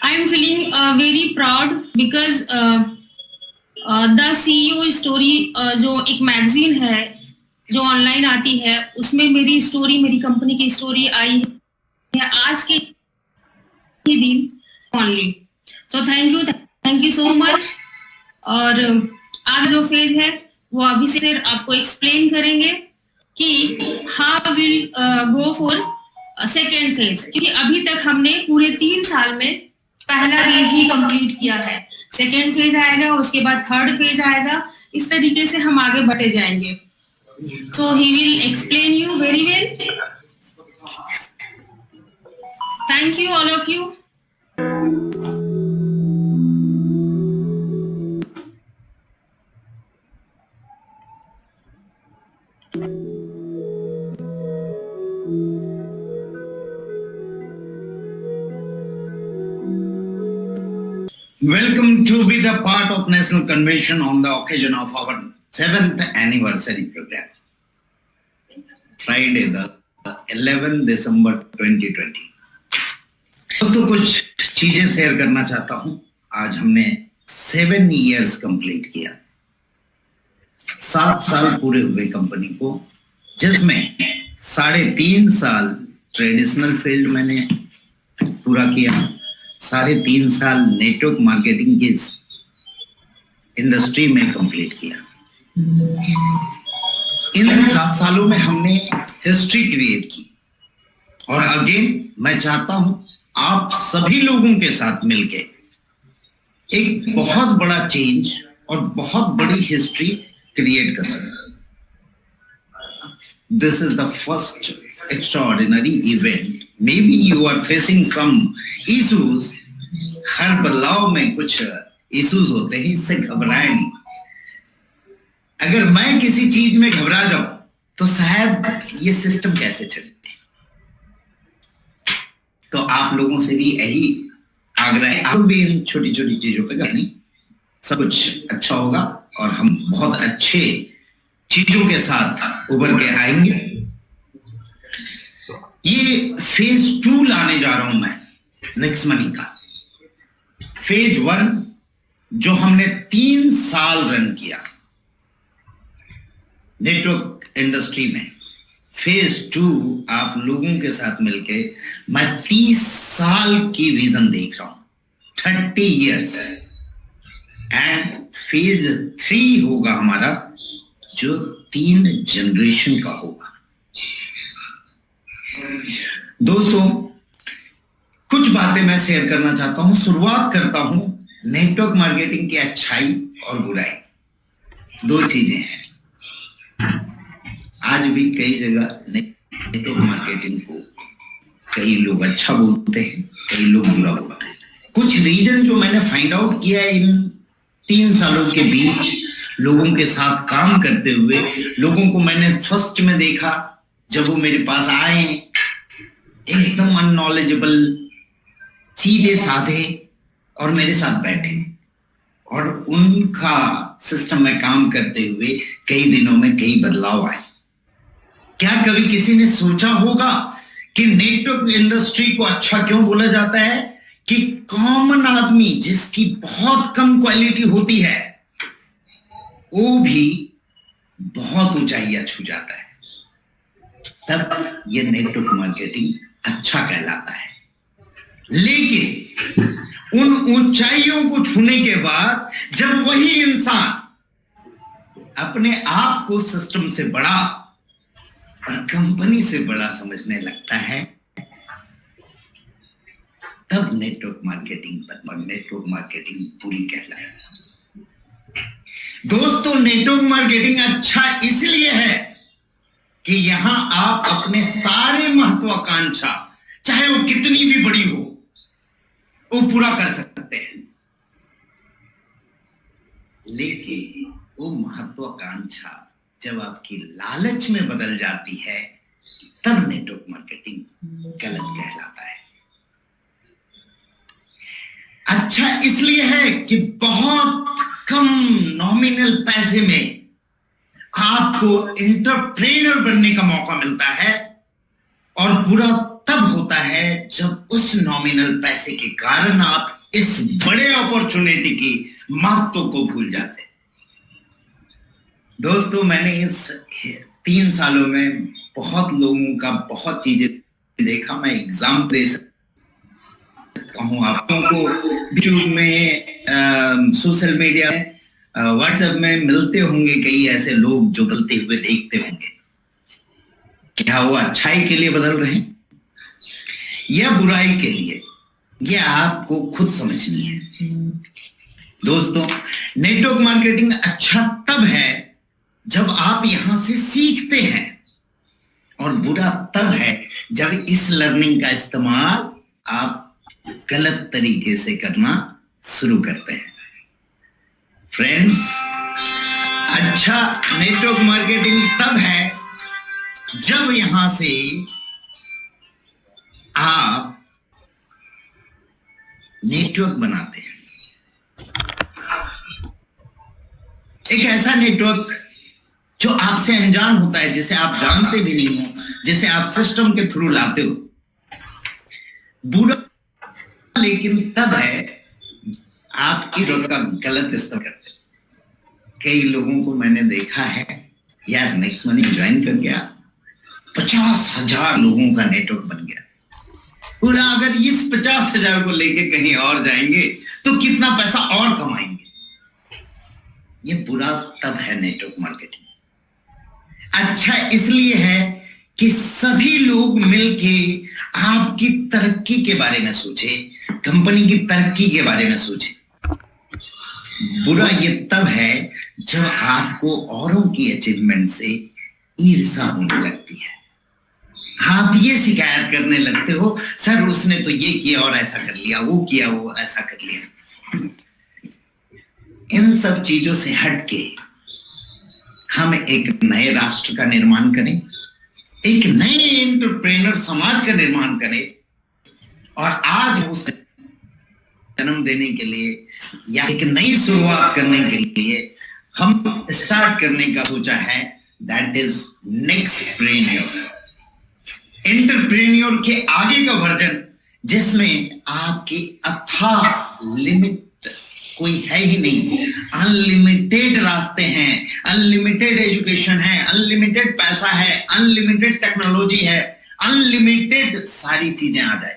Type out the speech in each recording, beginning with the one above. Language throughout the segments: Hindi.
I am feeling very proud because the CEO story जो एक मैगजीन है जो ऑनलाइन आती है उसमें मेरी स्टोरी, मेरी कंपनी की स्टोरी आई है आज के दिन only. So thank you so much. और आज जो फेज है वो अभी से आपको एक्सप्लेन करेंगे कि how will go for second phase, क्योंकि अभी तक हमने पूरे 3 साल में पहला फेज ही कंप्लीट किया है। सेकेंड फेज आएगा, उसके बाद थर्ड फेज आएगा, इस तरीके से हम आगे बढ़ते जाएंगे। So he will explain you very well. Thank you all of you. Welcome to be the part of National Convention on the occasion of our 7th anniversary program. Friday, the 11th December 2020. दोस्तों कुछ चीजें शेयर करना चाहता हूं। आज हमने 7 years कंप्लीट किया। 7 साल पूरे हुए कंपनी को, जिसमें 3.5 साल ट्रेडिशनल फील्ड मैंने पूरा किया, 3.5 साल नेटवर्क मार्केटिंग की इंडस्ट्री में कंप्लीट किया। इन 7 सालों में हमने हिस्ट्री क्रिएट की और अगेन मैं चाहता हूं आप सभी लोगों के साथ मिलके एक बहुत बड़ा चेंज और बहुत बड़ी हिस्ट्री क्रिएट कर सकें। This is the first extraordinary event. Maybe you are facing some issues. हर बदलाव में कुछ इश्यूज होते हैं, इससे घबराए नहीं। अगर मैं किसी चीज में घबरा जाऊं तो शायद ये सिस्टम कैसे चले। तो आप लोगों से भी यही आग्रह है, आप भी इन छोटी छोटी चीजों पे नहीं, सब कुछ अच्छा होगा और हम बहुत अच्छे चीजों के साथ उभर के आएंगे। ये फेज 2 लाने जा रहा हूं मैं नेक्स्ट मनी का। फेज 1 जो हमने 3 साल रन किया नेटवर्क इंडस्ट्री में, फेज 2 आप लोगों के साथ मिलके मैं 30 साल की विजन देख रहा हूं, 30 years। एंड फेज 3 होगा हमारा जो 3 जनरेशन का होगा। दोस्तों कुछ बातें मैं शेयर करना चाहता हूं। शुरुआत करता हूं नेटवर्क मार्केटिंग की अच्छाई और बुराई। 2 चीजें हैं। आज भी कई जगह नेटवर्क मार्केटिंग को कई लोग अच्छा बोलते हैं, कई लोग बुरा बोलते हैं। कुछ रीजन जो मैंने फाइंड आउट किया है इन 3 सालों के बीच लोगों के साथ काम करते हुए, लोगों को मैंने फर्स्ट में देखा जब वो मेरे पास आए एकदम अननॉलेजेबल, सीधे साधे और मेरे साथ बैठे, और उनका सिस्टम में काम करते हुए कई दिनों में कई बदलाव आए। क्या कभी किसी ने सोचा होगा कि नेटवर्क इंडस्ट्री को अच्छा क्यों बोला जाता है? कि कॉमन आदमी जिसकी बहुत कम क्वालिटी होती है वो भी बहुत ऊंचाइयां छू जाता है, तब ये नेटवर्क मार्केटिंग अच्छा कहलाता है। लेकिन उन ऊंचाइयों को छूने के बाद जब वही इंसान अपने आप को सिस्टम से बड़ा और कंपनी से बड़ा समझने लगता है, तब नेटवर्क मार्केटिंग पूरी कहलाती है। दोस्तों नेटवर्क मार्केटिंग अच्छा इसलिए है कि यहां आप अपने सारे महत्वाकांक्षा, चाहे वो कितनी भी बड़ी हो, वो पूरा कर सकते हैं। लेकिन वो महत्वाकांक्षा जब आपकी लालच में बदल जाती है, तब नेटवर्क मार्केटिंग गलत कहलाता है। अच्छा इसलिए है कि बहुत कम नॉमिनल पैसे में आपको एंटरप्रेन्योर बनने का मौका मिलता है, और पूरा तब होता है जब उस नॉमिनल पैसे के कारण आप इस बड़े अपॉर्चुनिटी की महत्व को भूल जाते हैं। दोस्तों, मैंने इस 3 सालों में बहुत लोगों का बहुत चीजें देखा। मैं एग्जाम दे सकता हूँ आपको यूट्यूब में, सोशल मीडिया में, व्हाट्सएप में मिलते होंगे कई ऐसे लोग जो बोलते हुए देखते होंगे। क्या वो अच्छाई के लिए बदल रहे हैं या बुराई के लिए, ये आपको खुद समझनी है। दोस्तों, नेटवर्क मार्केटिंग अच्छा तब है जब आप यहां से सीखते हैं, और बुरा तब है जब इस लर्निंग का इस्तेमाल आप गलत तरीके से करना शुरू करते हैं। फ्रेंड्स, अच्छा नेटवर्क मार्केटिंग तब है जब यहां से आप नेटवर्क बनाते हैं, एक ऐसा नेटवर्क जो आपसे अनजान होता है, जिसे आप जानते भी नहीं हो, जिसे आप सिस्टम के थ्रू लाते हो। बुरा लेकिन तब है आप इस का गलत इस्तेमाल करते हो। कई लोगों को मैंने देखा है, यार नेक्स्ट मनी ज्वाइन कर गया, 50,000 लोगों का नेटवर्क बन गया। बोला अगर इस 50,000 को लेके कहीं और जाएंगे तो कितना पैसा और कमाएंगे। ये बुरा तब है नेटवर्क मार्केटिंग। अच्छा इसलिए है कि सभी लोग मिलके आपकी तरक्की के बारे में सोचे, कंपनी की तरक्की के बारे में सोचे। बुरा ये तब है जब आपको औरों की अचीवमेंट से ईर्ष्या होने लगती है। आप ये शिकायत करने लगते हो, सर उसने तो ये किया और ऐसा कर लिया, वो किया वो ऐसा कर लिया। इन सब चीजों से हटके हम एक नए राष्ट्र का निर्माण करें, एक नए एंटरप्रेन्योर समाज का निर्माण करें, और आज उसे जन्म देने के लिए या एक नई शुरुआत करने के लिए हम स्टार्ट करने का सोचा है। दैट इज नेक्स्टप्रेन्योर, एंटरप्रेन्योर के आगे का वर्जन, जिसमें आपकी अथाह लिमिट कोई है ही नहीं। अनलिमिटेड रास्ते हैं, अनलिमिटेड एजुकेशन है, अनलिमिटेड पैसा है, अनलिमिटेड टेक्नोलॉजी है, अनलिमिटेड सारी चीजें आ जाए।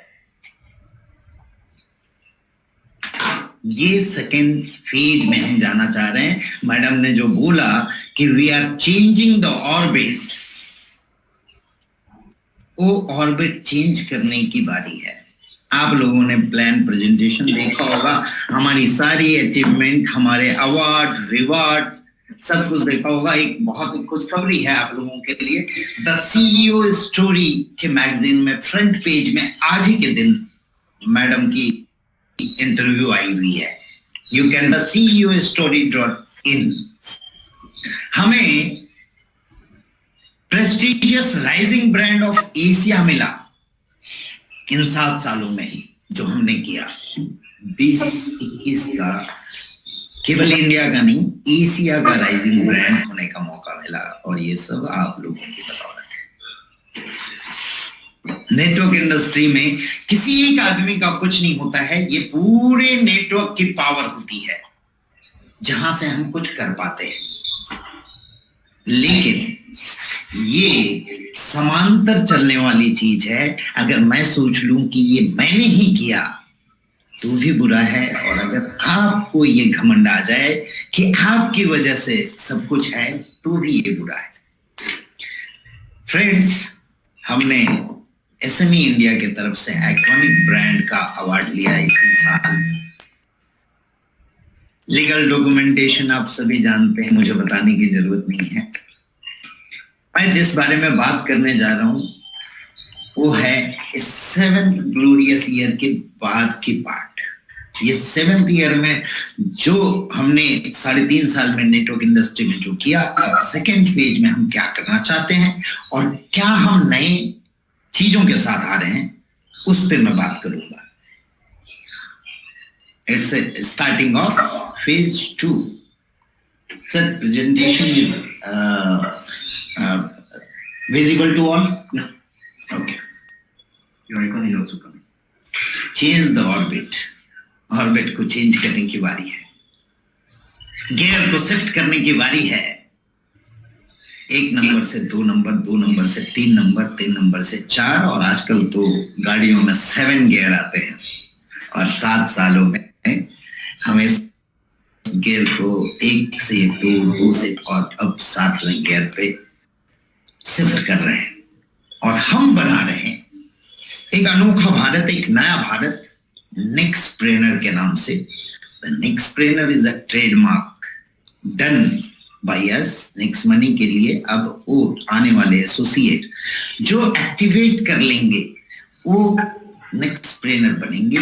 ये सेकेंड फेज में हम जाना चाह रहे हैं। मैडम ने जो बोला कि we are changing the orbit, वो ऑर्बिट चेंज करने की बारी है। आप लोगों ने प्लान प्रेजेंटेशन देखा होगा, हमारी सारी अचीवमेंट, हमारे अवार्ड रिवार्ड सब कुछ देखा होगा। एक बहुत खुशखबरी है आप लोगों के लिए। द सीईओ स्टोरी के मैगजीन में फ्रंट पेज में आज ही के दिन मैडम की इंटरव्यू आई हुई है। You can the ceostory.in। हमें prestigious rising brand of Asia मिला इन 7 सालों में ही जो हमने किया। 2021 का केवल इंडिया का नहीं, एशिया का राइजिंग ब्रांड होने का मौका मिला, और ये सब आप लोगों की बदौलत है। नेटवर्क इंडस्ट्री में किसी एक आदमी का कुछ नहीं होता है, ये पूरे नेटवर्क की पावर होती है जहां से हम कुछ कर पाते हैं। लेकिन ये समांतर चलने वाली चीज है। अगर मैं सोच लूं कि ये मैंने ही किया तो भी बुरा है, और अगर आपको ये घमंड आ जाए कि आपकी वजह से सब कुछ है तो भी ये बुरा है। फ्रेंड्स, हमने एसएमई इंडिया की तरफ से आइकॉनिक ब्रांड का अवार्ड लिया इसी साल। लीगल डॉक्यूमेंटेशन आप सभी जानते हैं, मुझे बताने की जरूरत नहीं है। मैं जिस बारे में बात करने जा रहा हूं वो है इस 7th ग्लोरियस ईयर के बाद की पार्ट। ये 7th ईयर में जो हमने 3.5 साल में नेटवर्क इंडस्ट्री में जो किया, अब सेकेंड फेज में हम क्या करना चाहते हैं और क्या हम नए चीजों के साथ आ रहे हैं, उस पर मैं बात करूंगा। It's starting of phase 2। Sir presentation is visible to all? No. Okay. Your icon is also coming. Change the orbit. Orbit को चेंज करने की बारी है, गियर को शिफ्ट करने की बारी है। 1 नंबर से 2 नंबर, 2 नंबर से 3 नंबर, 3 नंबर से 4, और आजकल तो गाड़ियों में 7 गियर आते हैं। और 7 सालों में हम इस गियर को 1 से 2, 2 से और अब 7वें गियर पे शिफ्ट कर रहे हैं, और हम बना रहे हैं एक अनोखा भारत, एक नया भारत, नेक्सप्रेनर के नाम से। The Nexpreneur is a trademark done by us. Next Money के लिए अब वो आने वाले एसोसिएट जो एक्टिवेट कर लेंगे वो नेक्सप्रेनर बनेंगे,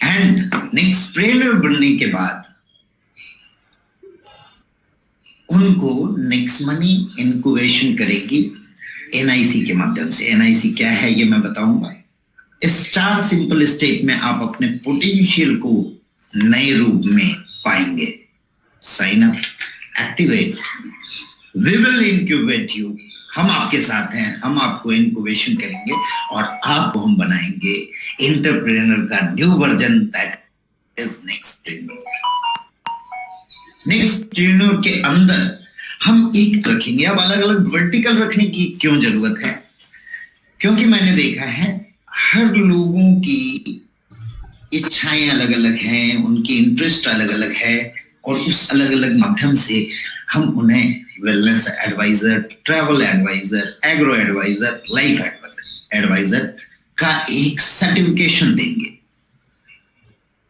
एंड नेक्सप्रेनर बनने के बाद उनको नेक्स्ट मनी इनक्यूबेशन करेगी एनआईसी के माध्यम से। एनआईसी क्या है ये मैं बताऊंगा। स्टार सिंपल स्टेट में आप अपने पोटेंशियल को नए रूप में पाएंगे। Sign up, activate, we will incubate you. हम आपके साथ हैं, हम आपको इनक्यूबेशन करेंगे और आपको हम बनाएंगे एंटरप्रेन्योर का न्यू वर्जन, दैट इज नेक्सप्रेन्योर। नेक्सप्रेन्योर के अंदर हम एक रखेंगे। अब अलग अलग वर्टिकल रखने की क्यों जरूरत है? क्योंकि मैंने देखा है हर लोगों की इच्छाएं अलग अलग हैं, उनकी इंटरेस्ट अलग अलग है, और उस अलग अलग माध्यम से हम उन्हें wellness adviser, travel adviser, agro adviser, life adviser का एक सर्टिफिकेशन देंगे।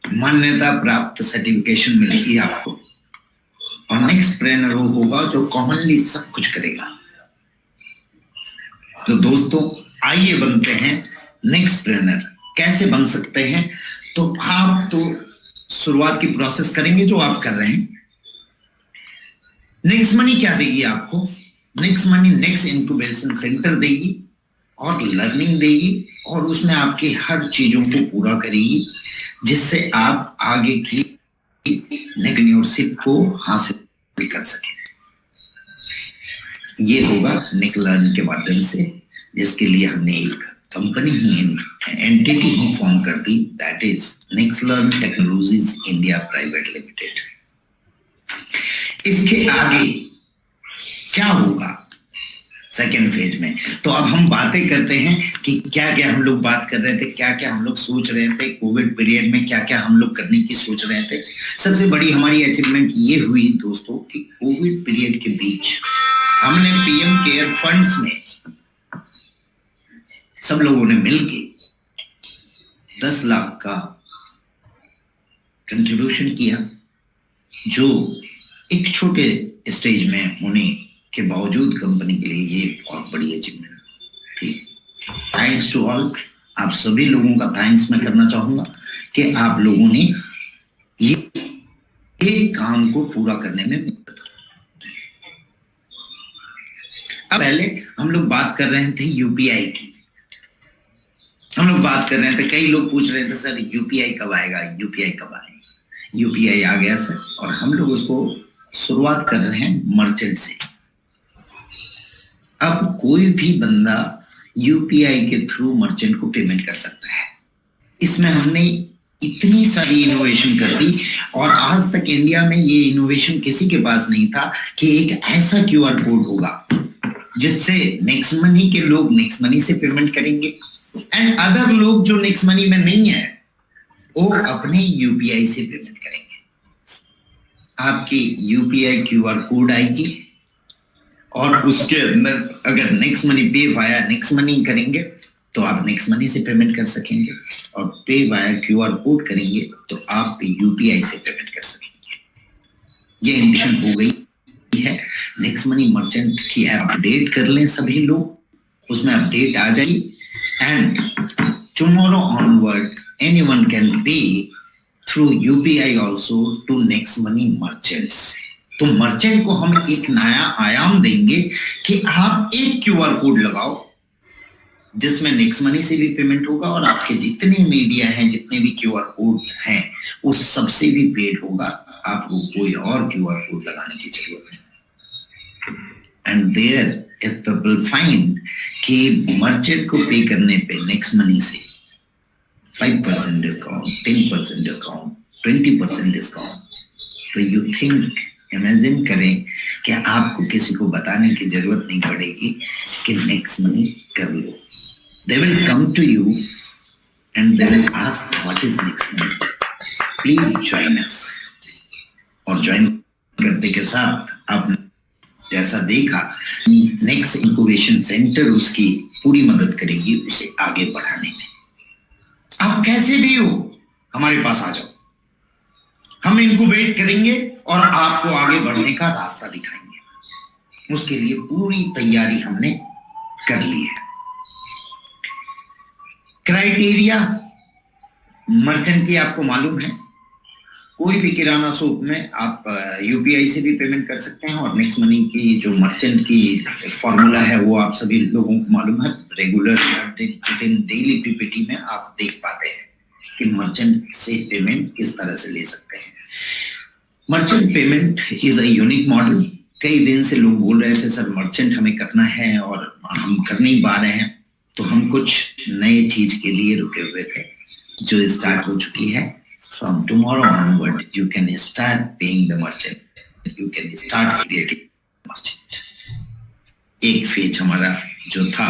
मान्यता प्राप्त सर्टिफिकेशन मिलेगी आपको, और नेक्सप्रेन्योर होगा जो कॉमनली सब कुछ करेगा। तो दोस्तों आइए बनते हैं नेक्सप्रेन्योर। कैसे बन सकते हैं? तो आप तो शुरुआत की प्रोसेस करेंगे जो आप कर रहे हैं। नेक्स्ट मनी क्या देगी आपको? Next money next incubation centre देगी और लर्निंग देगी, और उसमें आपकी हर चीजों को पूरा करेगी जिससे आप आगे की नेक्स्ट को हासिल कर सके। ये होगा नेक्स्ट लर्न के माध्यम से, जिसके लिए हमने एक कंपनी ही, एंटिटी ही फॉर्म कर दी, that is Next Learn Technologies India Private Limited. इसके आगे क्या होगा सेकेंड फेज में? तो अब हम बातें करते हैं कि क्या क्या हम लोग बात कर रहे थे, क्या क्या हम लोग सोच रहे थे कोविड पीरियड में, क्या क्या हम लोग करने की सोच रहे थे। सबसे बड़ी हमारी अचीवमेंट ये हुई दोस्तों कि कोविड पीरियड के बीच हमने पीएम केयर फंड्स में सब लोगों ने मिलके 10 लाख का कंट्रीब्यूशन किया, जो एक छोटे स्टेज में होने के बावजूद कंपनी के लिए ये बहुत बड़ी अचीवमेंट थी। Thanks to all. आप सभी लोगों का थैंक्स मैं करना चाहूंगा कि आप लोगों ने ये काम को पूरा करने में मदद की। अब पहले हम लोग बात कर रहे थे यूपीआई की। हम लोग बात कर रहे थे, कई लोग पूछ रहे थे सर यूपीआई कब आएगा, यूपीआई कब आएगा। यूपीआई आ गया सर, और हम लोग उसको शुरुआत कर रहे हैं मर्चेंट से। अब कोई भी बंदा यूपीआई के थ्रू मर्चेंट को पेमेंट कर सकता है। इसमें हमने इतनी सारी इनोवेशन कर दी, और आज तक इंडिया में ये इनोवेशन किसी के पास नहीं था कि एक ऐसा क्यूआर कोड होगा जिससे नेक्स्ट मनी के लोग नेक्स्ट मनी से पेमेंट करेंगे, एंड अदर लोग जो नेक्स्ट मनी में नहीं है वो अपने यूपीआई से पेमेंट करेंगे। आपकी यूपीआई क्यूआर कोड आएगी, और उसके अंदर अगर नेक्स्ट मनी पे वाया नेक्स्ट मनी करेंगे तो आप नेक्स्ट मनी से पेमेंट कर सकेंगे, और पे वाया क्यूआर कोड करेंगे तो आप यूपीआई से पेमेंट कर सकेंगे। ये इंडिकेशन हो गई है। नेक्स्ट मनी मर्चेंट की ऐप अपडेट कर लें सभी लोग, उसमें अपडेट आ जाएगी, and tomorrow onward anyone can pay through UPI also to next money merchants। तो मर्चेंट को हम एक नया आयाम देंगे कि आप एक क्यूआर कोड लगाओ जिसमें नेक्स्ट मनी से भी पेमेंट होगा, और आपके जितने मीडिया हैं, जितने भी क्यूआर कोड हैं, उस सबसे भी पेड होगा। आपको कोई और क्यूआर कोड लगाने की जरूरत नहीं। And there if people find कि मर्चेंट को पे करने पे नेक्स्ट मनी से 5% डिस्काउंट, 10% डिस्काउंट, 20% डिस्काउंट। तो यू थिंक, इमेजिन करें कि आपको किसी को बताने की जरूरत नहीं पड़ेगी कि नेक्स्ट मनी कर लो। They will come to you and they will ask what is Next Money, please join us. और ज्वाइन करने के साथ आपने जैसा देखा, नेक्स्ट इंक्यूबेशन सेंटर उसकी पूरी मदद करेगी उसे आगे बढ़ाने में। आप कैसे भी हो हमारे पास आ जाओ, हम इंक्यूबेट करेंगे और आपको आगे बढ़ने का रास्ता दिखाएंगे। उसके लिए पूरी तैयारी हमने कर ली है। क्राइटेरिया मर्चेंट की आपको मालूम है, कोई भी किराना शॉप में आप यूपीआई से भी पेमेंट कर सकते हैं और नेक्स्ट मनी की जो मर्चेंट की फॉर्मूला है वो आप सभी लोगों को मालूम है। रेगुलर डेली पीपीटी में आप देख पाते हैं कि मर्चेंट से पेमेंट किस तरह से ले सकते हैं। Merchant payment is a unique model. कई दिन से लोग बोल रहे थे सर मर्चेंट हमें करना है और हम कर नहीं पा रहे हैं, तो हम कुछ नए चीज के लिए रुके हुए थे जो स्टार्ट हो चुकी है। From tomorrow onward, you can start paying the merchant. You can start creating merchant. एक फेज हमारा जो था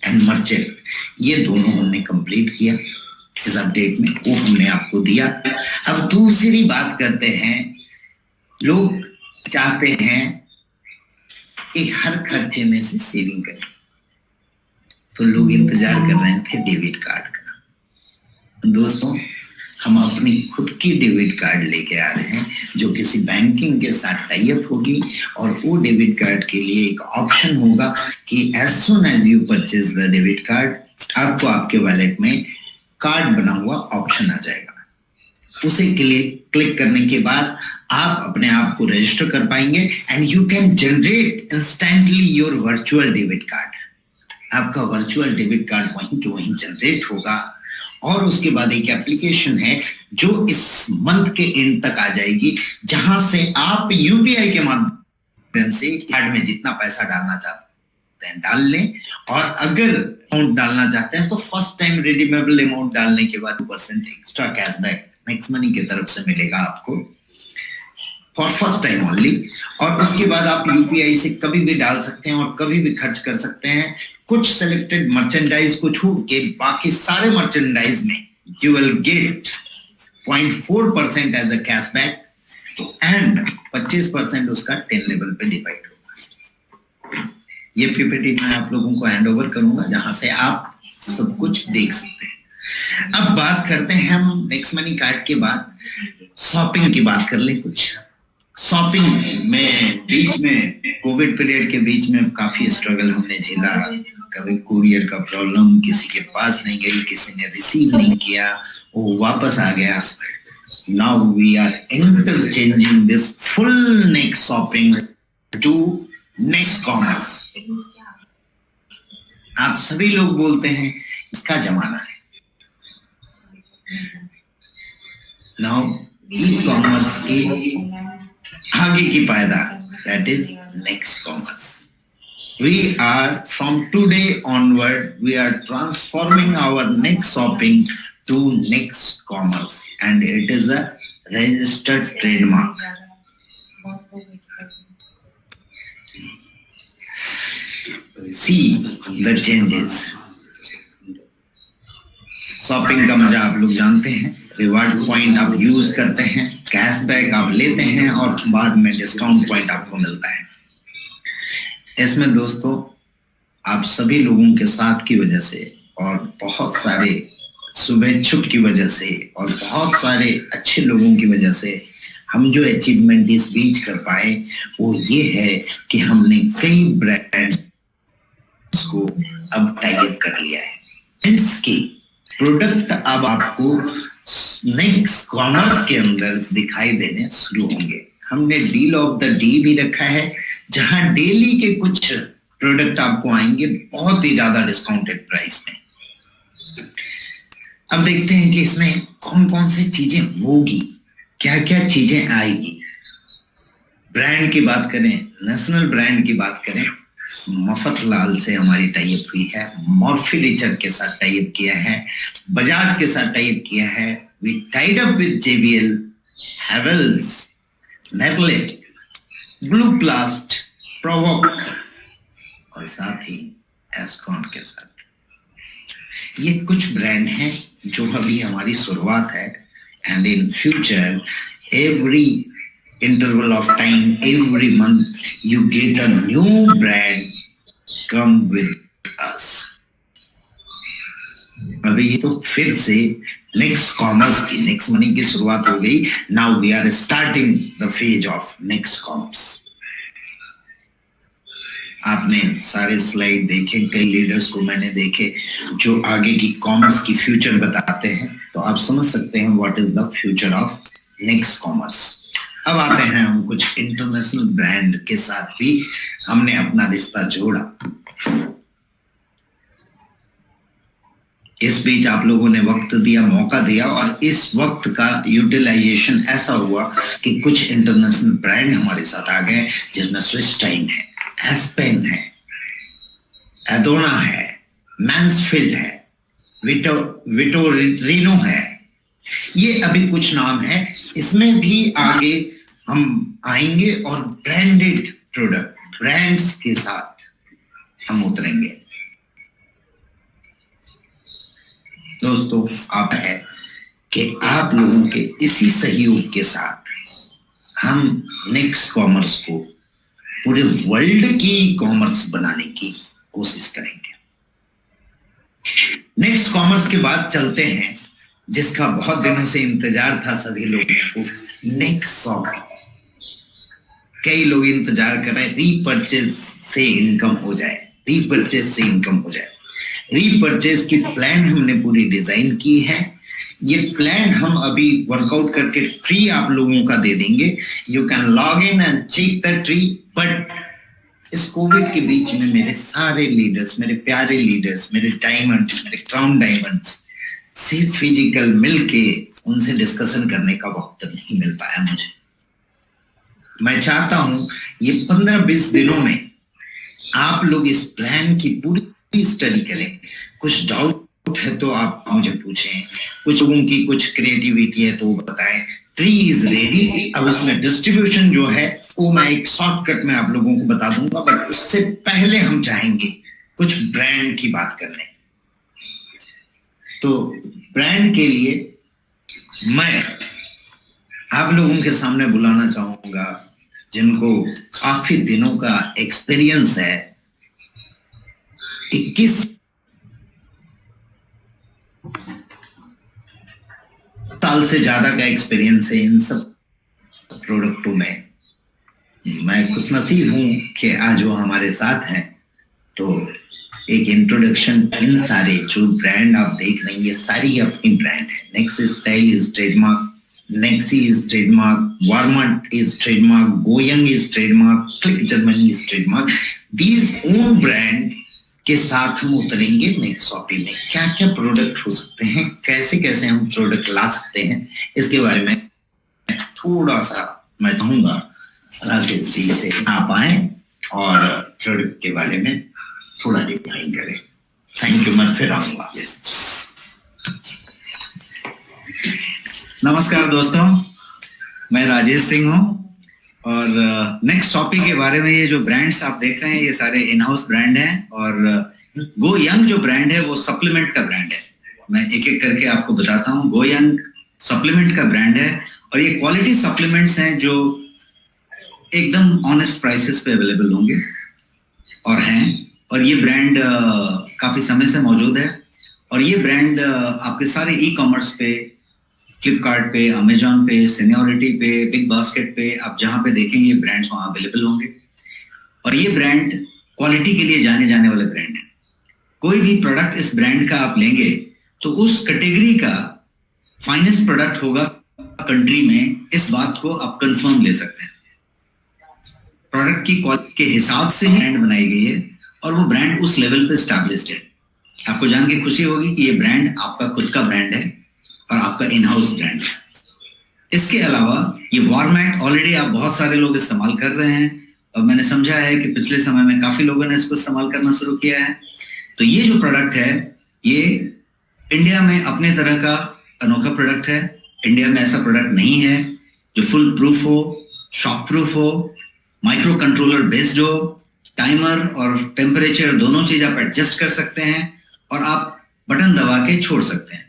एंड मर्चेंट, ये दोनों हमने कंप्लीट किया इस अपडेट में, वो हमने आपको दिया। अब दूसरी बात करते हैं, लोग चाहते हैं कि हर खर्चे में से सेविंग करें, तो लोग इंतजार कर रहे थे डेबिट कार्ड का। दोस्तों, हम अपनी खुद की डेबिट कार्ड लेके आ रहे हैं जो किसी बैंकिंग के साथ टाई अप होगी, और वो डेबिट कार्ड के लिए एक ऑप्शन होगा कि as soon as you purchase the debit card, आपको आपके वॉलेट में कार्ड बना हुआ ऑप्शन आ जाएगा। उसे क्लिक करने के बाद आप अपने आप को रजिस्टर कर पाएंगे and you can generate instantly your virtual debit card. आपका वर्चुअल डेबिट कार्ड वहीं के वहीं जनरेट होगा, और उसके बाद एक एप्लीकेशन है जो इस मंथ के एंड तक आ जाएगी, जहां से आप यूपीआई के माध्यम से कार्ड में जितना पैसा डालना चाहते हैं डाल लें, और अगर अमाउंट डालना चाहते हैं तो फर्स्ट टाइम रिडीमेबल अमाउंट डालने के बाद 2% एक्स्ट्रा कैशबैक नेक्स्ट मनी की तरफ से मिलेगा आपको फॉर फर्स्ट टाइम ओनली। और उसके बाद आप यूपीआई से कभी भी डाल सकते हैं और कभी भी खर्च कर सकते हैं। कुछ सिलेक्टेड मर्चेंडाइज को छोड़ के बाकी सारे मर्चेंडाइज में you will get 0.4% as a cashback and 25% उसका 10 लेवल पे डिवाइड होगा। ये पीपीटी मैं आप लोगों को हैंड ओवर करूंगा, जहां से आप सब कुछ देख सकते हैं। अब बात करते हैं हम नेक्स्ट मनी कार्ड के बाद शॉपिंग की बात कर लें। कुछ शॉपिंग में बीच में कोविड पीरियड के बीच में काफी स्ट्रगल हमने झेला। कभी कुरियर का प्रॉब्लम, किसी के पास नहीं गई, किसी ने रिसीव नहीं किया, वो वापस आ गया। Now we are interchanging this full next shopping to next commerce. आप सभी लोग बोलते हैं इसका जमाना है। नाउ ई कॉमर्स की आगे की पायदार, that is next commerce. We are from today onward, we are transforming our next shopping to next commerce, and it is a registered trademark. See the changes. Shopping का मजा आप लोग जानते हैं, रिवार्ड पॉइंट आप यूज करते हैं, कैशबैक आप लेते हैं और बाद में डिस्काउंट पॉइंट आपको मिलता है। इसमें दोस्तों आप सभी लोगों के साथ की वजह से और बहुत सारे शुभेच्छुक की वजह से और बहुत सारे अच्छे लोगों की वजह से हम जो अचीवमेंट इस बीच कर पाए वो ये है कि हमने कई ब्रांड्स को अब टाई अप कर लिया है। ब्रांड्स के प्रोडक्ट अब आपको नेक्स्ट कॉमर्स के अंदर दिखाई देने शुरू होंगे। हमने डील ऑफ द डे भी रखा है, जहां डेली के कुछ प्रोडक्ट आपको आएंगे बहुत ही ज्यादा डिस्काउंटेड प्राइस में। अब देखते हैं कि इसमें कौन कौन सी चीजें होगी, क्या क्या चीजें आएगी। ब्रांड की बात करें, नेशनल ब्रांड की बात करें, मफतलाल से हमारी टाई अप हुई है, मॉर्फी रिचर्ड के साथ टाई अप किया है, बजाज के साथ टाई अप किया है, we tied up with JBL Havells, नेवले, ब्लू प्लास्ट, प्रोवोक और साथ ही एस्कॉन के साथ। ये कुछ ब्रांड हैं जो अभी हमारी शुरुआत है, and in future every interval of time, every month you get a new brand come with us. अभी तो फिर से नेक्स्ट कॉमर्स की, नेक्स्ट मनी की शुरुआत हो गई। Now we are starting the phase of next commerce. आपने सारे स्लाइड देखे, कई लीडर्स को मैंने देखे जो आगे की कॉमर्स की फ्यूचर बताते हैं, तो आप समझ सकते हैं what is the future of next commerce. अब आते हैं हम कुछ इंटरनेशनल ब्रांड के साथ भी हमने अपना रिश्ता जोड़ा। इस बीच आप लोगों ने वक्त दिया, मौका दिया, और इस वक्त का यूटिलाइजेशन ऐसा हुआ कि कुछ इंटरनेशनल ब्रांड हमारे साथ आ गए, जिसमें स्विस टाइम है, एस्पेन है, एडोना है, मैन्सफील्ड है, विटोरिनो है। ये अभी कुछ नाम है, इसमें भी आगे हम आएंगे और ब्रांडेड प्रोडक्ट, ब्रांड्स के साथ हम उतरेंगे। दोस्तों, आप है कि आप लोगों के इसी सहयोग के साथ हम नेक्स्ट कॉमर्स को पूरे वर्ल्ड की कॉमर्स बनाने की कोशिश करेंगे। नेक्स्ट कॉमर्स के बाद चलते हैं जिसका बहुत दिनों से इंतजार था सभी लोगों को, नेक्स्ट शॉपिंग। कई लोग इंतजार कर रहे हैं रीपर्चेज से इनकम हो जाए, रीपर्चेज से इनकम हो जाए। रीपर्चेज की प्लान हमने पूरी डिजाइन की है। ये प्लान हम अभी वर्कआउट करके फ्री आप लोगों का दे देंगे। You can log in and check the tree. But इस कोविड के बीच में मेरे सारे लीडर्स, मेरे प्यारे लीडर्स, मेरे डायमंड्स, मेरे क्राउन डायमंड्स से फिजिकल मिलके उनसे डिस्कशन करने का वक्त नहीं मिल पाया मुझे। मैं चाहता हूं ये 15-20 दिनों में आप लोग इस प्लान की पूरी स्टडी करें। कुछ डाउट है तो आप मुझे पूछें, कुछ लोगों की कुछ क्रिएटिविटी है तो वो बताएं। Tree is ready. अब उसमें डिस्ट्रीब्यूशन जो है वो मैं एक शॉर्टकट में आप लोगों को बता दूंगा, बट उससे पहले हम चाहेंगे कुछ ब्रांड की बात करने। तो ब्रांड के लिए मैं आप लोगों के सामने बुलाना चाहूंगा जिनको काफी दिनों का एक्सपीरियंस है, 21 साल से ज्यादा का एक्सपीरियंस है इन सब प्रोडक्टों में। मैं खुशनसीब हूं कि आज वो हमारे साथ हैं। तो एक इंट्रोडक्शन, इन सारे जो ब्रांड आप देख रहे हैं ये सारी अपनी ब्रांड है। Next Style is trademark, Nexi is trademark, Warmth is trademark, Go Young is trademark, Click Germany is trademark. These own brand के साथ हम उतरेंगे नेक्स्ट शॉपिंग में। क्या क्या प्रोडक्ट हो सकते हैं, कैसे कैसे हम प्रोडक्ट ला सकते हैं, इसके बारे में थोड़ा सा मैं कहूंगा राकेश जी से आप आए और प्रोडक्ट के बारे में थोड़ा डिफाइन करें। Thank you. मैं फिर आऊंगा। नमस्कार दोस्तों, मैं राजेश सिंह हूँ और नेक्स्ट टॉपिक के बारे में ये जो ब्रांड्स आप देख रहे हैं ये सारे इन हाउस ब्रांड हैं। और गो यंग जो ब्रांड है वो सप्लीमेंट का ब्रांड है। मैं एक एक करके आपको बताता हूँ। गो यंग सप्लीमेंट का ब्रांड है और ये क्वालिटी सप्लीमेंट्स हैं जो एकदम ऑनेस्ट प्राइसेस पे अवेलेबल होंगे और हैं। और ये ब्रांड काफी समय से मौजूद है और ये ब्रांड आपके सारे ई कॉमर्स पे, फ्लिपकार्ट पे, अमेजॉन पे, सीनियोरिटी पे, बिग बास्केट पे, आप जहां पे देखेंगे ब्रांड्स वहां अवेलेबल होंगे। और ये ब्रांड क्वालिटी के लिए जाने जाने वाले ब्रांड है। कोई भी प्रोडक्ट इस ब्रांड का आप लेंगे तो उस कैटेगरी का फाइनेस्ट प्रोडक्ट होगा कंट्री में, इस बात को आप कंफर्म ले सकते हैं। प्रोडक्ट की क्वालिटी के हिसाब से ही ब्रांड बनाई गई है और वो ब्रांड उस लेवल पे एस्टैब्लिश्ड है। आपको जान के खुशी होगी कि ये ब्रांड आपका खुद का ब्रांड है और आपका इन हाउस ब्रांड है। इसके अलावा ये वार्मैट ऑलरेडी आप बहुत सारे लोग इस्तेमाल कर रहे हैं और मैंने समझा है कि पिछले समय में काफी लोगों ने इसको इस्तेमाल करना शुरू किया है। तो ये जो प्रोडक्ट है ये इंडिया में अपने तरह का अनोखा प्रोडक्ट है। इंडिया में ऐसा प्रोडक्ट नहीं है जो फुल प्रूफ हो, शॉक प्रूफ हो, माइक्रो कंट्रोलर बेस्ड हो, टाइमर और टेम्परेचर दोनों चीज आप एडजस्ट कर सकते हैं और आप बटन दबा के छोड़ सकते हैं।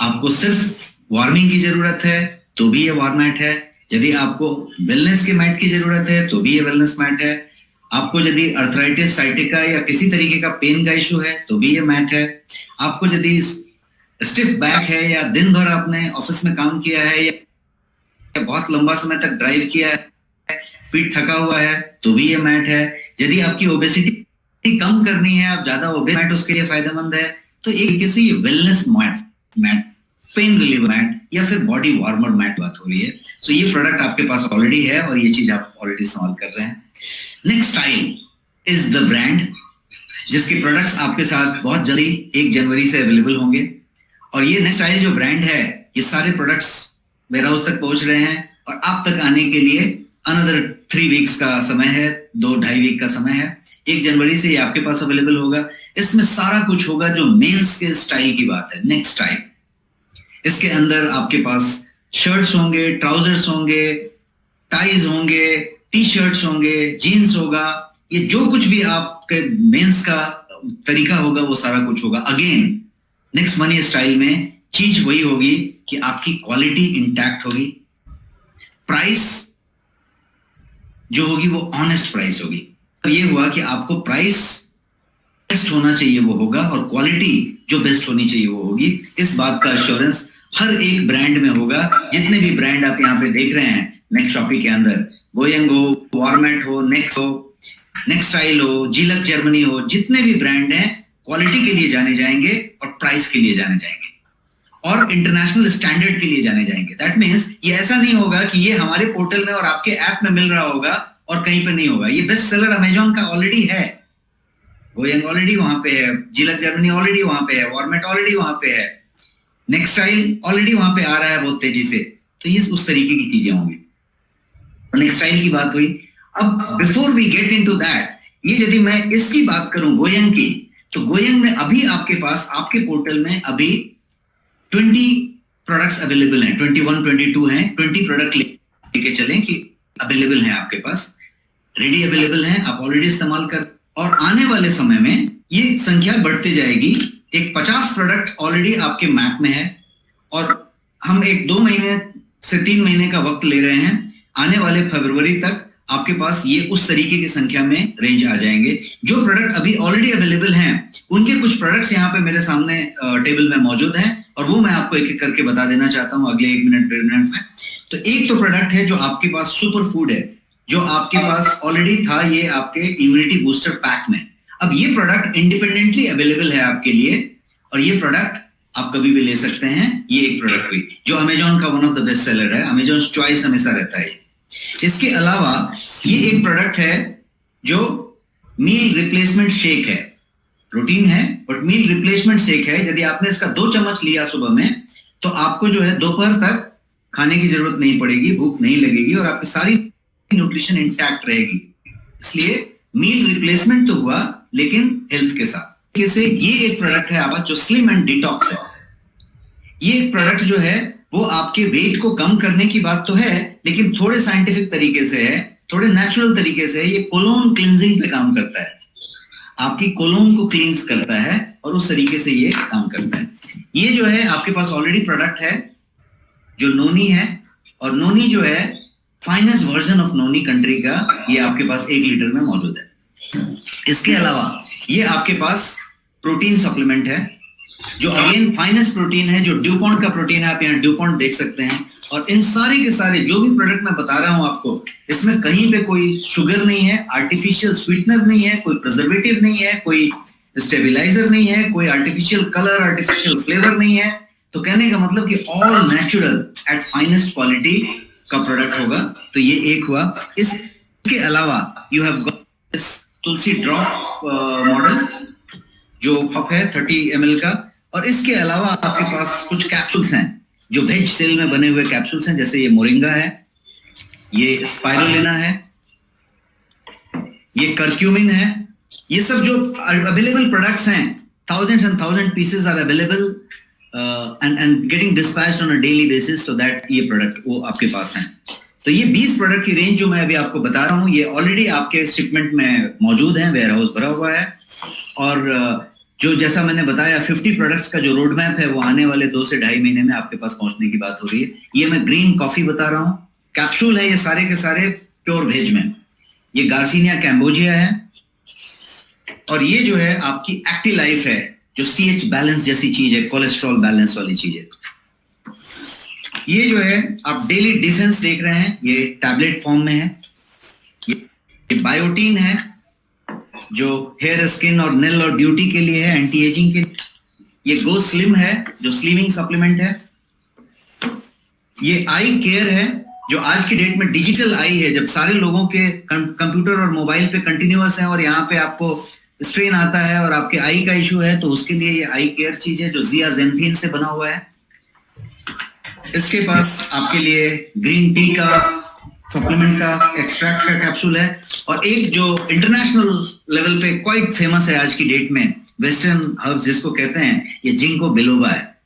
आपको सिर्फ वार्मिंग की जरूरत है तो भी ये वार्म मैट है। यदि आपको वेलनेस के मैट की जरूरत है तो भी ये वेलनेस मैट है। आपको यदि अर्थराइटिस, साइटिका या किसी तरीके का पेन का इशू है तो भी ये मैट है। आपको यदि स्टिफ बैक है या दिन भर आपने ऑफिस में काम किया है या बहुत लंबा समय तक ड्राइव किया है, पीठ थका हुआ है तो भी ये मैट है। यदि आपकी ओबेसिटी कम करनी है, आप ज्यादा ओबेस मैट उसके लिए फायदेमंद है। तो एक तरीके से ये wellness mat, pain reliever mat या फिर बॉडी वार्मर मैट बात हो रही है। तो ये प्रोडक्ट आपके पास ऑलरेडी है और ये चीज आप ऑलरेडी इस्तेमाल कर रहे हैं। Next Style is the brand जिसके प्रोडक्ट्स आपके साथ बहुत जल्दी 1 जनवरी से अवेलेबल होंगे। और ये नेक्स्ट स्टाइल जो ब्रांड है, ये सारे प्रोडक्ट्स वेयर हाउस तक पहुंच रहे हैं और आप तक आने के लिए अनदर 3 वीक्स का समय है, 2-2.5 वीक का समय है। 1 जनवरी से ये आपके पास अवेलेबल होगा। इसमें सारा कुछ होगा जो मेंस के स्टाइल की बात है, नेक्स्ट स्टाइल। इसके अंदर आपके पास शर्ट्स होंगे, ट्राउजर्स होंगे, टाइज होंगे, टी शर्ट्स होंगे, जीन्स होगा। ये जो कुछ भी आपके मेंस का तरीका होगा वो सारा कुछ होगा। अगेन नेक्स्ट मनी स्टाइल में चीज वही होगी कि आपकी क्वालिटी इंटैक्ट होगी, प्राइस जो होगी वो ऑनेस्ट प्राइस होगी। तो ये हुआ कि आपको प्राइस बेस्ट होना चाहिए वो होगा और क्वालिटी जो बेस्ट होनी चाहिए वो होगी। इस बात का एश्योरेंस हर एक ब्रांड में होगा। जितने भी ब्रांड आप यहाँ पे देख रहे हैं नेक्स्ट शॉपिंग के अंदर, गोयंग हो, वॉरमेट हो, नेक्स्ट हो, नेक्स्ट स्टाइल हो, जिलक जर्मनी हो, जितने भी ब्रांड हैं क्वालिटी के लिए जाने जाएंगे और प्राइस के लिए जाने जाएंगे और इंटरनेशनल स्टैंडर्ड के लिए जाने जाएंगे। दैट मीन्स ये ऐसा नहीं होगा कि ये हमारे पोर्टल में और आपके ऐप में मिल रहा होगा और कहीं पे नहीं होगा। ये बेस्ट सेलर अमेजॉन का ऑलरेडी है, गोयंग ऑलरेडी वहां पे है, जिलक जर्मनी ऑलरेडी वहां पे है, वॉरमेट ऑलरेडी वहां पे है, नेक्स्ट स्टाइल ऑलरेडी वहां पे आ रहा है बहुत तेजी से। तो ये उस तरीके की चीजें होंगी। नेक्स्ट स्टाइल की बात हुई। अब before we get into that, ये यदि मैं इसकी बात करूं गोयंग की, तो गोयंग में अभी आपके पास आपके पोर्टल में अभी 20 प्रोडक्ट्स अवेलेबल हैं, 21, 22 हैं। 20 प्रोडक्ट लेके चलें कि अवेलेबल हैं आपके पास, रेडी अवेलेबल हैं, आप ऑलरेडी इस्तेमाल कर। और आने वाले समय में ये संख्या बढ़ती जाएगी। एक 50 प्रोडक्ट ऑलरेडी आपके मैप में है और हम एक 2 महीने से 3 महीने का वक्त ले रहे हैं। आने वाले फरवरी तक आपके पास ये उस तरीके की संख्या में रेंज आ जाएंगे। जो प्रोडक्ट अभी ऑलरेडी अवेलेबल हैं उनके कुछ प्रोडक्ट्स यहाँ पे मेरे सामने टेबल में मौजूद हैं और वो मैं आपको एक एक करके बता देना चाहता हूँ अगले 1 मिनट 1.5 मिनट में। तो एक तो प्रोडक्ट है जो आपके पास सुपर फूड है, जो आपके पास ऑलरेडी था, ये आपके इम्यूनिटी बूस्टर पैक में। अब ये प्रोडक्ट इंडिपेंडेंटली अवेलेबल है आपके लिए और ये प्रोडक्ट आप कभी भी ले सकते हैं। ये एक प्रोडक्ट हुई जो अमेजॉन का one of the best seller है, अमेजॉन चॉइस हमेशा रहता है। इसके अलावा ये एक प्रोडक्ट है जो मील रिप्लेसमेंट शेक है, प्रोटीन है बट मील रिप्लेसमेंट शेक है। यदि आपने इसका 2 चम्मच लिया सुबह में तो आपको जो है दोपहर तक खाने की जरूरत नहीं पड़ेगी, भूख नहीं लगेगी और आपकी सारी न्यूट्रिशन इंटैक्ट रहेगी। इसलिए मील रिप्लेसमेंट तो हुआ लेकिन हेल्थ के साथ। जैसे ये एक प्रोडक्ट है आपका जो स्लिम एंड डिटॉक्स है। ये एक प्रोडक्ट जो है वो आपके वेट को कम करने की बात तो है लेकिन थोड़े साइंटिफिक तरीके से है, थोड़े नेचुरल तरीके से। ये कोलोन क्लींजिंग पे काम करता है, आपकी कोलोन को क्लींस करता है और उस तरीके से ये काम करता है। ये जो है आपके पास ऑलरेडी प्रोडक्ट है जो नोनी है और नोनी जो है finest version of noni country का, ये आपके पास 1 लीटर में मौजूद है। इसके अलावा ये आपके पास प्रोटीन सप्लीमेंट है जो अगेन फाइनेस्ट प्रोटीन है, जो ड्यूपॉन्ट का प्रोटीन है। आप यहाँ ड्यूपॉन्ट देख सकते हैं। और इन सारे के सारे जो भी प्रोडक्ट मैं बता रहा हूं आपको, इसमें कहीं पे कोई शुगर नहीं है, आर्टिफिशियल स्वीटनर नहीं है, कोई प्रिजर्वेटिव नहीं है, कोई स्टेबिलाईजर नहीं है, कोई आर्टिफिशियल कलर, आर्टिफिशियल फ्लेवर नहीं है। तो कहने का मतलब कि all natural at finest quality का प्रोडक्ट होगा। तो ये एक हुआ। इसके अलावा you have got this Tulsi drop model जो कप है 30 ml का। और इसके अलावा आपके पास कुछ कैप्सूल्स हैं जो वेज सेल में बने हुए कैप्सूल्स हैं, जैसे ये मोरिंगा है, ये स्पाइरुलिना है, ये कर्क्यूमिन है। ये सब जो अवेलेबल प्रोडक्ट्स हैं, thousands and thousand pieces are available and getting dispatched on a daily basis so that ये प्रोडक्ट वो आपके पास हैं. तो ये 20 प्रोडक्ट की रेंज जो मैं अभी आपको बता रहा हूँ, ये ऑलरेडी आपके शिपमेंट में मौजूद है, वेयर हाउस भरा हुआ है. और जो जैसा मैंने बताया 50 प्रोडक्ट्स का जो रोड मैप है वो आने वाले 2 से 2.5 महीने में आपके पास पहुंचने की बात हो रही है. ये मैं ग्रीन कॉफी बता रहा हूँ, कैप्सूल है ये सारे के सारे प्योर वेज में. ये गार्सिनिया कैम्बोजिया है और ये जो है आपकी एक्टिव लाइफ है, जो CH बैलेंस जैसी चीज है, कोलेस्ट्रॉल बैलेंस वाली चीज है. ये जो है आप डेली डिफेंस देख रहे हैं, ये टैबलेट फॉर्म में है. ये बायोटीन है जो हेयर, स्किन और नेल और ब्यूटी के लिए है, एंटी एजिंग के. ये गो स्लिम है जो स्लिमिंग सप्लीमेंट है. ये आई केयर है जो आज की डेट में डिजिटल आई है, जब सारे लोगों के कंप्यूटर और मोबाइल पे कंटिन्यूअस है और यहाँ पे आपको स्ट्रेन आता है और आपके आई का इशू है, तो उसके लिए ये आई केयर चीज है जो जियाजेंथिन से बना हुआ है. इसके पास आपके लिए ग्रीन टी का सप्लीमेंट का एक्सट्रैक्ट का कैप्सूल है. और एक जो इंटरनेशनल लेवल पे क्वाइट फेमस है आज की डेट में, वेस्टर्न हर्ब्स जिसको कहते हैं, ये जिंको बिलोबा है,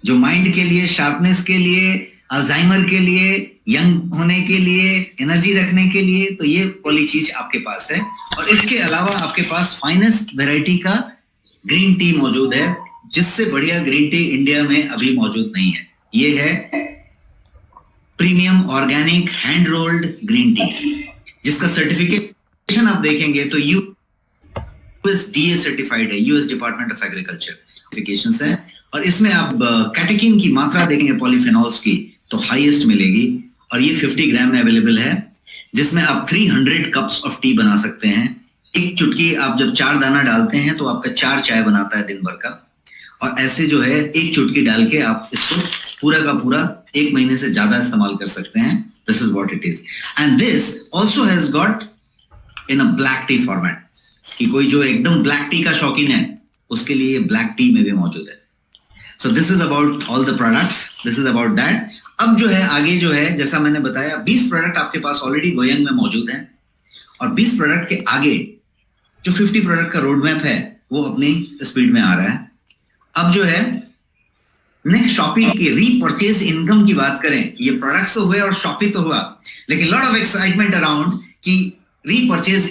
जो माइंड के लिए, शार्पनेस के लिए, अल्जाइमर के लिए, यंग होने के लिए, एनर्जी रखने के लिए. तो ये वाली चीज आपके पास है. और इसके अलावा आपके पास फाइनेस्ट वैरायटी का ग्रीन टी मौजूद है, जिससे बढ़िया ग्रीन टी इंडिया में अभी मौजूद नहीं है. ये है premium organic hand rolled green tea, जिसका सर्टिफिकेशन आप देखेंगे तो USDA सर्टिफाइड है, US department of agriculture certifications है. और इसमें आप कैटेकिन की मात्रा देखेंगे पॉलीफेनॉल्स की तो हाईएस्ट मिलेगी. और ये 50 ग्राम में अवेलेबल है, जिसमें आप 300 कप्स ऑफ टी बना सकते हैं. एक चुटकी आप जब 4 दाना डालते हैं तो आपका 4 चाय बनाता है दिन भर का. और ऐसे जो है एक चुटकी डाल के आप इसको पूरा का पूरा 1 महीने से ज्यादा इस्तेमाल कर सकते हैं. This is what it is. And this also has got in a black T format, कि कोई जो एकदम ब्लैक टी का शौकीन है उसके लिए ब्लैक टी में भी मौजूद है. So this is about all the products, this is about that. अब जो है आगे जो है, जैसा मैंने बताया 20 प्रोडक्ट आपके पास ऑलरेडी गोयंग में मौजूद हैं. और 20 प्रोडक्ट के आगे जो 50 प्रोडक्ट का रोड मैप है वो अपनी स्पीड में आ रहा है. अब जो है नेक्स्ट शॉपिंग की रीपरचेज इनकम की बात करें, ये प्रोडक्ट्स तो हुए और शॉपिंग तो हुआ, लेकिन लॉट ऑफ एक्साइटमेंट अराउंड कि रीपरचेज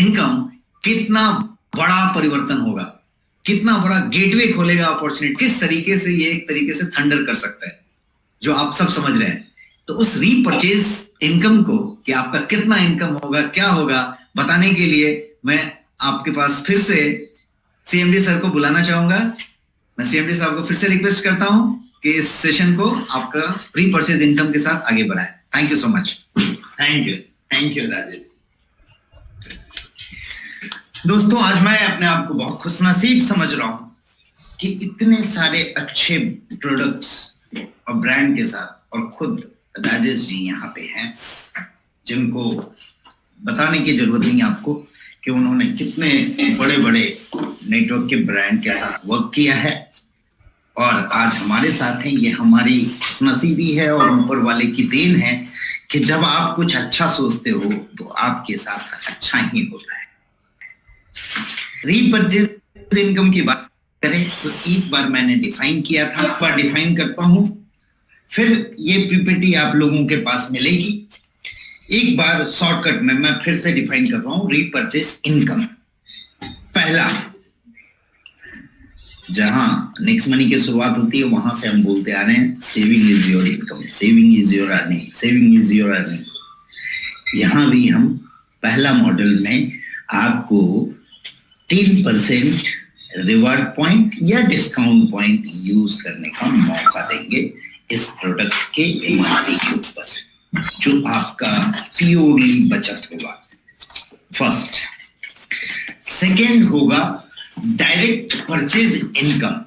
इनकम कितना बड़ा परिवर्तन होगा, कितना बड़ा गेटवे खोलेगा अपॉर्चुनिटी, किस तरीके से ये एक तरीके से थंडर कर सकता है, जो आप सब समझ रहे हैं. तो उस रीपरचेज इनकम को कि आपका कितना इनकम होगा, क्या होगा, बताने के लिए मैं आपके पास फिर से CMD सर को बुलाना चाहूंगा. मैं CMD साहब को फिर से रिक्वेस्ट करता हूं कि इस सेशन को आपका रीपरचेज इनकम के साथ आगे बढ़ाएं. Thank you so much. Thank you Rajesh. दोस्तों, आज मैं अपने आप को बहुत खुशनसीब समझ रहा हूं कि इतने सारे अच्छे प्रोडक्ट्स और ब्रांड के साथ, और खुद राजेश जी यहाँ पे हैं, जिनको बताने की जरूरत नहीं आपको कि उन्होंने कितने बड़े बड़े नेटवर्क के ब्रांड के साथ वर्क किया है और आज हमारे साथ हैं. ये हमारी खुशनसीबी है और ऊपर वाले की देन है कि जब आप कुछ अच्छा सोचते हो तो आपके साथ अच्छा ही होता है. रीपरचेज इनकम की बात करें तो एक बार मैंने डिफाइन किया था, एक बार डिफाइन करता हूं, फिर ये पीपीटी आप लोगों के पास मिलेगी. एक बार शॉर्टकट में मैं फिर से डिफाइन कर रहा हूं रीपरचेज इनकम. पहला, जहां नेक्स्ट मनी की शुरुआत होती है वहां से हम बोलते आ रहे हैं saving is your income, saving is your earning, saving is your earning. यहां भी हम पहला मॉडल में आपको 3% रिवार्ड पॉइंट या डिस्काउंट पॉइंट यूज करने का मौका देंगे इस प्रोडक्ट के MRP के ऊपर, जो आपका प्योरली बचत होगा. फर्स्ट. सेकेंड होगा डायरेक्ट परचेज इनकम.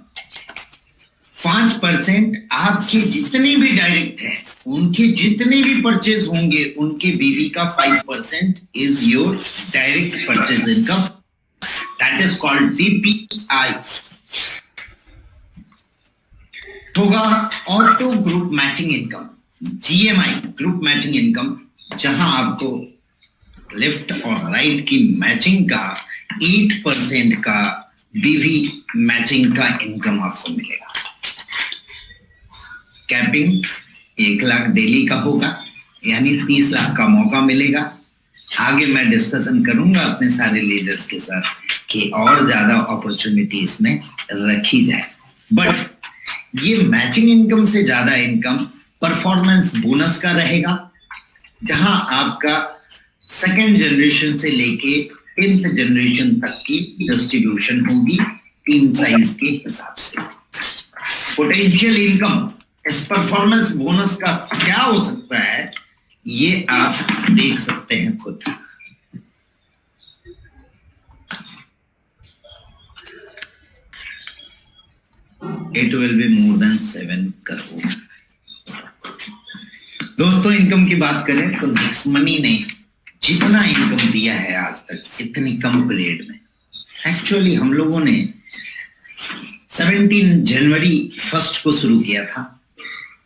5% आपके जितने भी डायरेक्ट हैं, उनके जितने भी परचेज होंगे उनके बीवी का 5% is your direct purchase income. That is called DPI. होगा auto group matching income, GMI group matching income, जहां आपको लेफ्ट और राइट की मैचिंग का 8% का BV मैचिंग का इनकम आपको मिलेगा. कैपिंग 1 लाख डेली का होगा, यानी 30 लाख का मौका मिलेगा। आगे मैं डिस्कशन करूंगा अपने सारे लीडर्स के साथ कि और ज्यादा अपॉर्चुनिटी इसमें रखी जाए। बट ये मैचिंग इनकम से ज्यादा इनकम परफॉर्मेंस बोनस का रहेगा, जहां आपका सेकेंड जनरेशन से लेके 10th जनरेशन तक की डिस्ट्रीब्यूशन होगी टीम साइज के हिसाब से। पोटेंशियल इनकम इस परफॉर्मेंस बोनस का क्या हो सकता है, ये आप देख सकते हैं खुद। It will be more than 7 crore. दोस्तों, इनकम की बात करें तो नेक्स्ट मनी ने जितना इनकम दिया है आज तक इतनी कम पीरियड में, एक्चुअली हम लोगों ने 17 जनवरी 1 को शुरू किया था।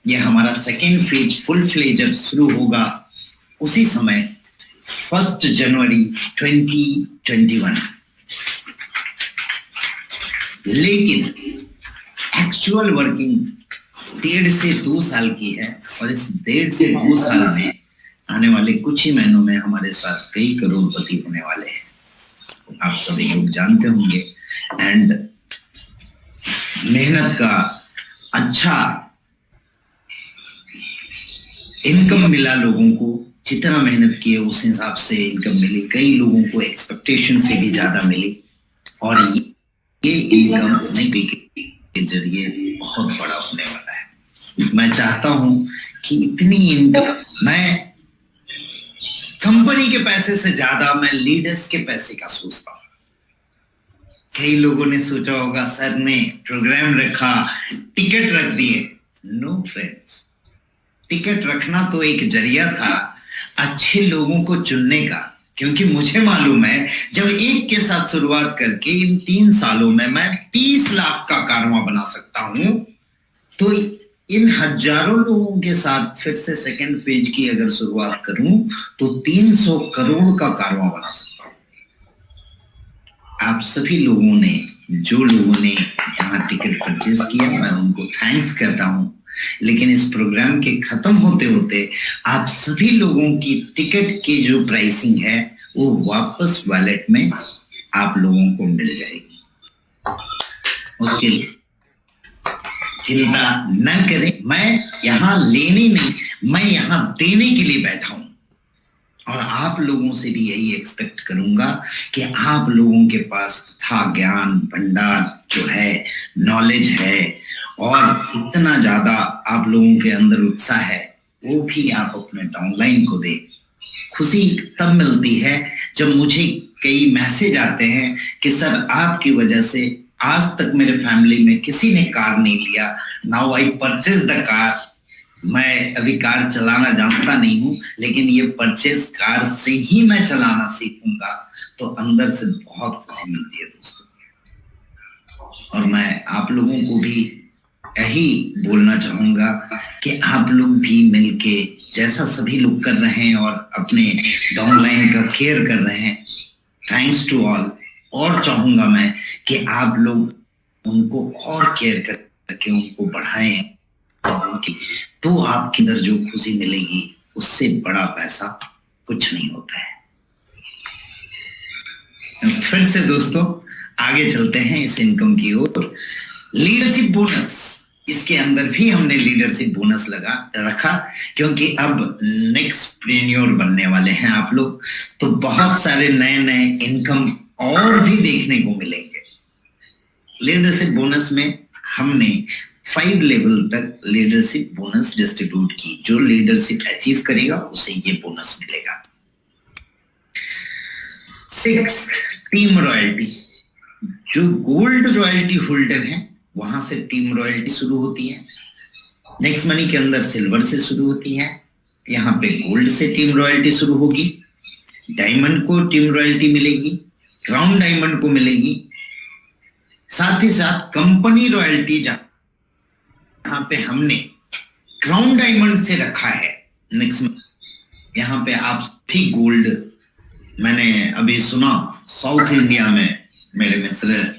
यह हमारा सेकेंड फेज फुल फ्लेजर शुरू होगा उसी समय 1 जनवरी 2021। लेकिन एक्चुअल वर्किंग 1.5 से 2 साल की है, और इस 1.5 से 2 साल में आने वाले कुछ ही महीनों में हमारे साथ कई करोड़पति होने वाले हैं, आप सभी लोग जानते होंगे। एंड मेहनत का अच्छा इनकम मिला लोगों को, जितना मेहनत किए उस हिसाब से इनकम मिली, कई लोगों को एक्सपेक्टेशन से भी ज्यादा मिली, और ये इनकम नहीं के जरिए बहुत बड़ा होने वाला है। मैं चाहता हूं कि इतनी इनकम, मैं कंपनी के पैसे से ज्यादा मैं लीडर्स के पैसे का सोचता हूं। कई लोगों ने सोचा होगा सर ने प्रोग्राम रखा, टिकट रख दिए। नो फ्रेंड्स, टिकट रखना तो एक जरिया था अच्छे लोगों को चुनने का, क्योंकि मुझे मालूम है जब एक के साथ शुरुआत करके इन 3 सालों में मैं 30 लाख का कारवां बना सकता हूं, तो इन हजारों लोगों के साथ फिर से सेकेंड फेज की अगर शुरुआत करूं तो 300 करोड़ का कारवां बना सकता हूं। आप सभी लोगों ने, जो लोगों ने यहाँ टिकट परचेज किया, मैं उनको थैंक्स करता हूं। लेकिन इस प्रोग्राम के खत्म होते होते आप सभी लोगों की टिकट की जो प्राइसिंग है वो वापस वॉलेट में आप लोगों को मिल जाएगी। उसके लिए चिंता न करें, मैं यहाँ लेने नहीं, मैं यहाँ देने के लिए बैठा हूं, और आप लोगों से भी यही एक्सपेक्ट करूंगा कि आप लोगों के पास था ज्ञान भंडार जो है, नॉलेज है, और इतना ज्यादा आप लोगों के अंदर उत्साह है, वो भी आप अपने डाउनलाइन को दे। खुशी तब मिलती है जब मुझे कई मैसेज आते हैं कि सर आपकी वजह से आज तक मेरे फैमिली में किसी ने कार नहीं लिया, now I purchase the car. मैं अभी कार चलाना जानता नहीं हूं, लेकिन ये परचेज कार से ही मैं चलाना सीखूंगा, तो अंदर से बहुत खुशी मिलती है दोस्तों। और मैं आप लोगों को भी यही बोलना चाहूंगा कि आप लोग भी मिलके, जैसा सभी लोग कर रहे हैं और अपने डाउनलाइन का केयर कर रहे हैं, थैंक्स टू ऑल। और चाहूंगा मैं कि आप लोग उनको और केयर करके उनको बढ़ाएं, तो आपके अंदर जो खुशी मिलेगी उससे बड़ा पैसा कुछ नहीं होता है। फिर से दोस्तों आगे चलते हैं इस इनकम की ओर। लीडरशिप बोनस, इसके अंदर भी हमने लीडरशिप बोनस रखा, क्योंकि अब नेक्स्ट प्रेन्योर बनने वाले हैं आप लोग, तो बहुत सारे नए नए इनकम और भी देखने को मिलेंगे। लीडरशिप बोनस में हमने 5 लेवल तक लीडरशिप बोनस डिस्ट्रीब्यूट की। जो लीडरशिप अचीव करेगा उसे ये बोनस मिलेगा। 6 टीम रॉयल्टी, जो गोल्ड रॉयल्टी होल्डर है वहां से टीम रॉयल्टी शुरू होती है। नेक्स्ट मनी के अंदर सिल्वर से शुरू होती है, यहाँ पे गोल्ड से टीम रॉयल्टी शुरू होगी, डायमंड को टीम रॉयल्टी मिलेगी, क्राउन डायमंड को मिलेगी, साथ ही साथ कंपनी रॉयल्टी जहां पे हमने क्राउन डायमंड से रखा है। नेक्स्ट यहाँ पे आप भी गोल्ड, मैंने अभी सुना साउथ इंडिया में मेरे मित्र,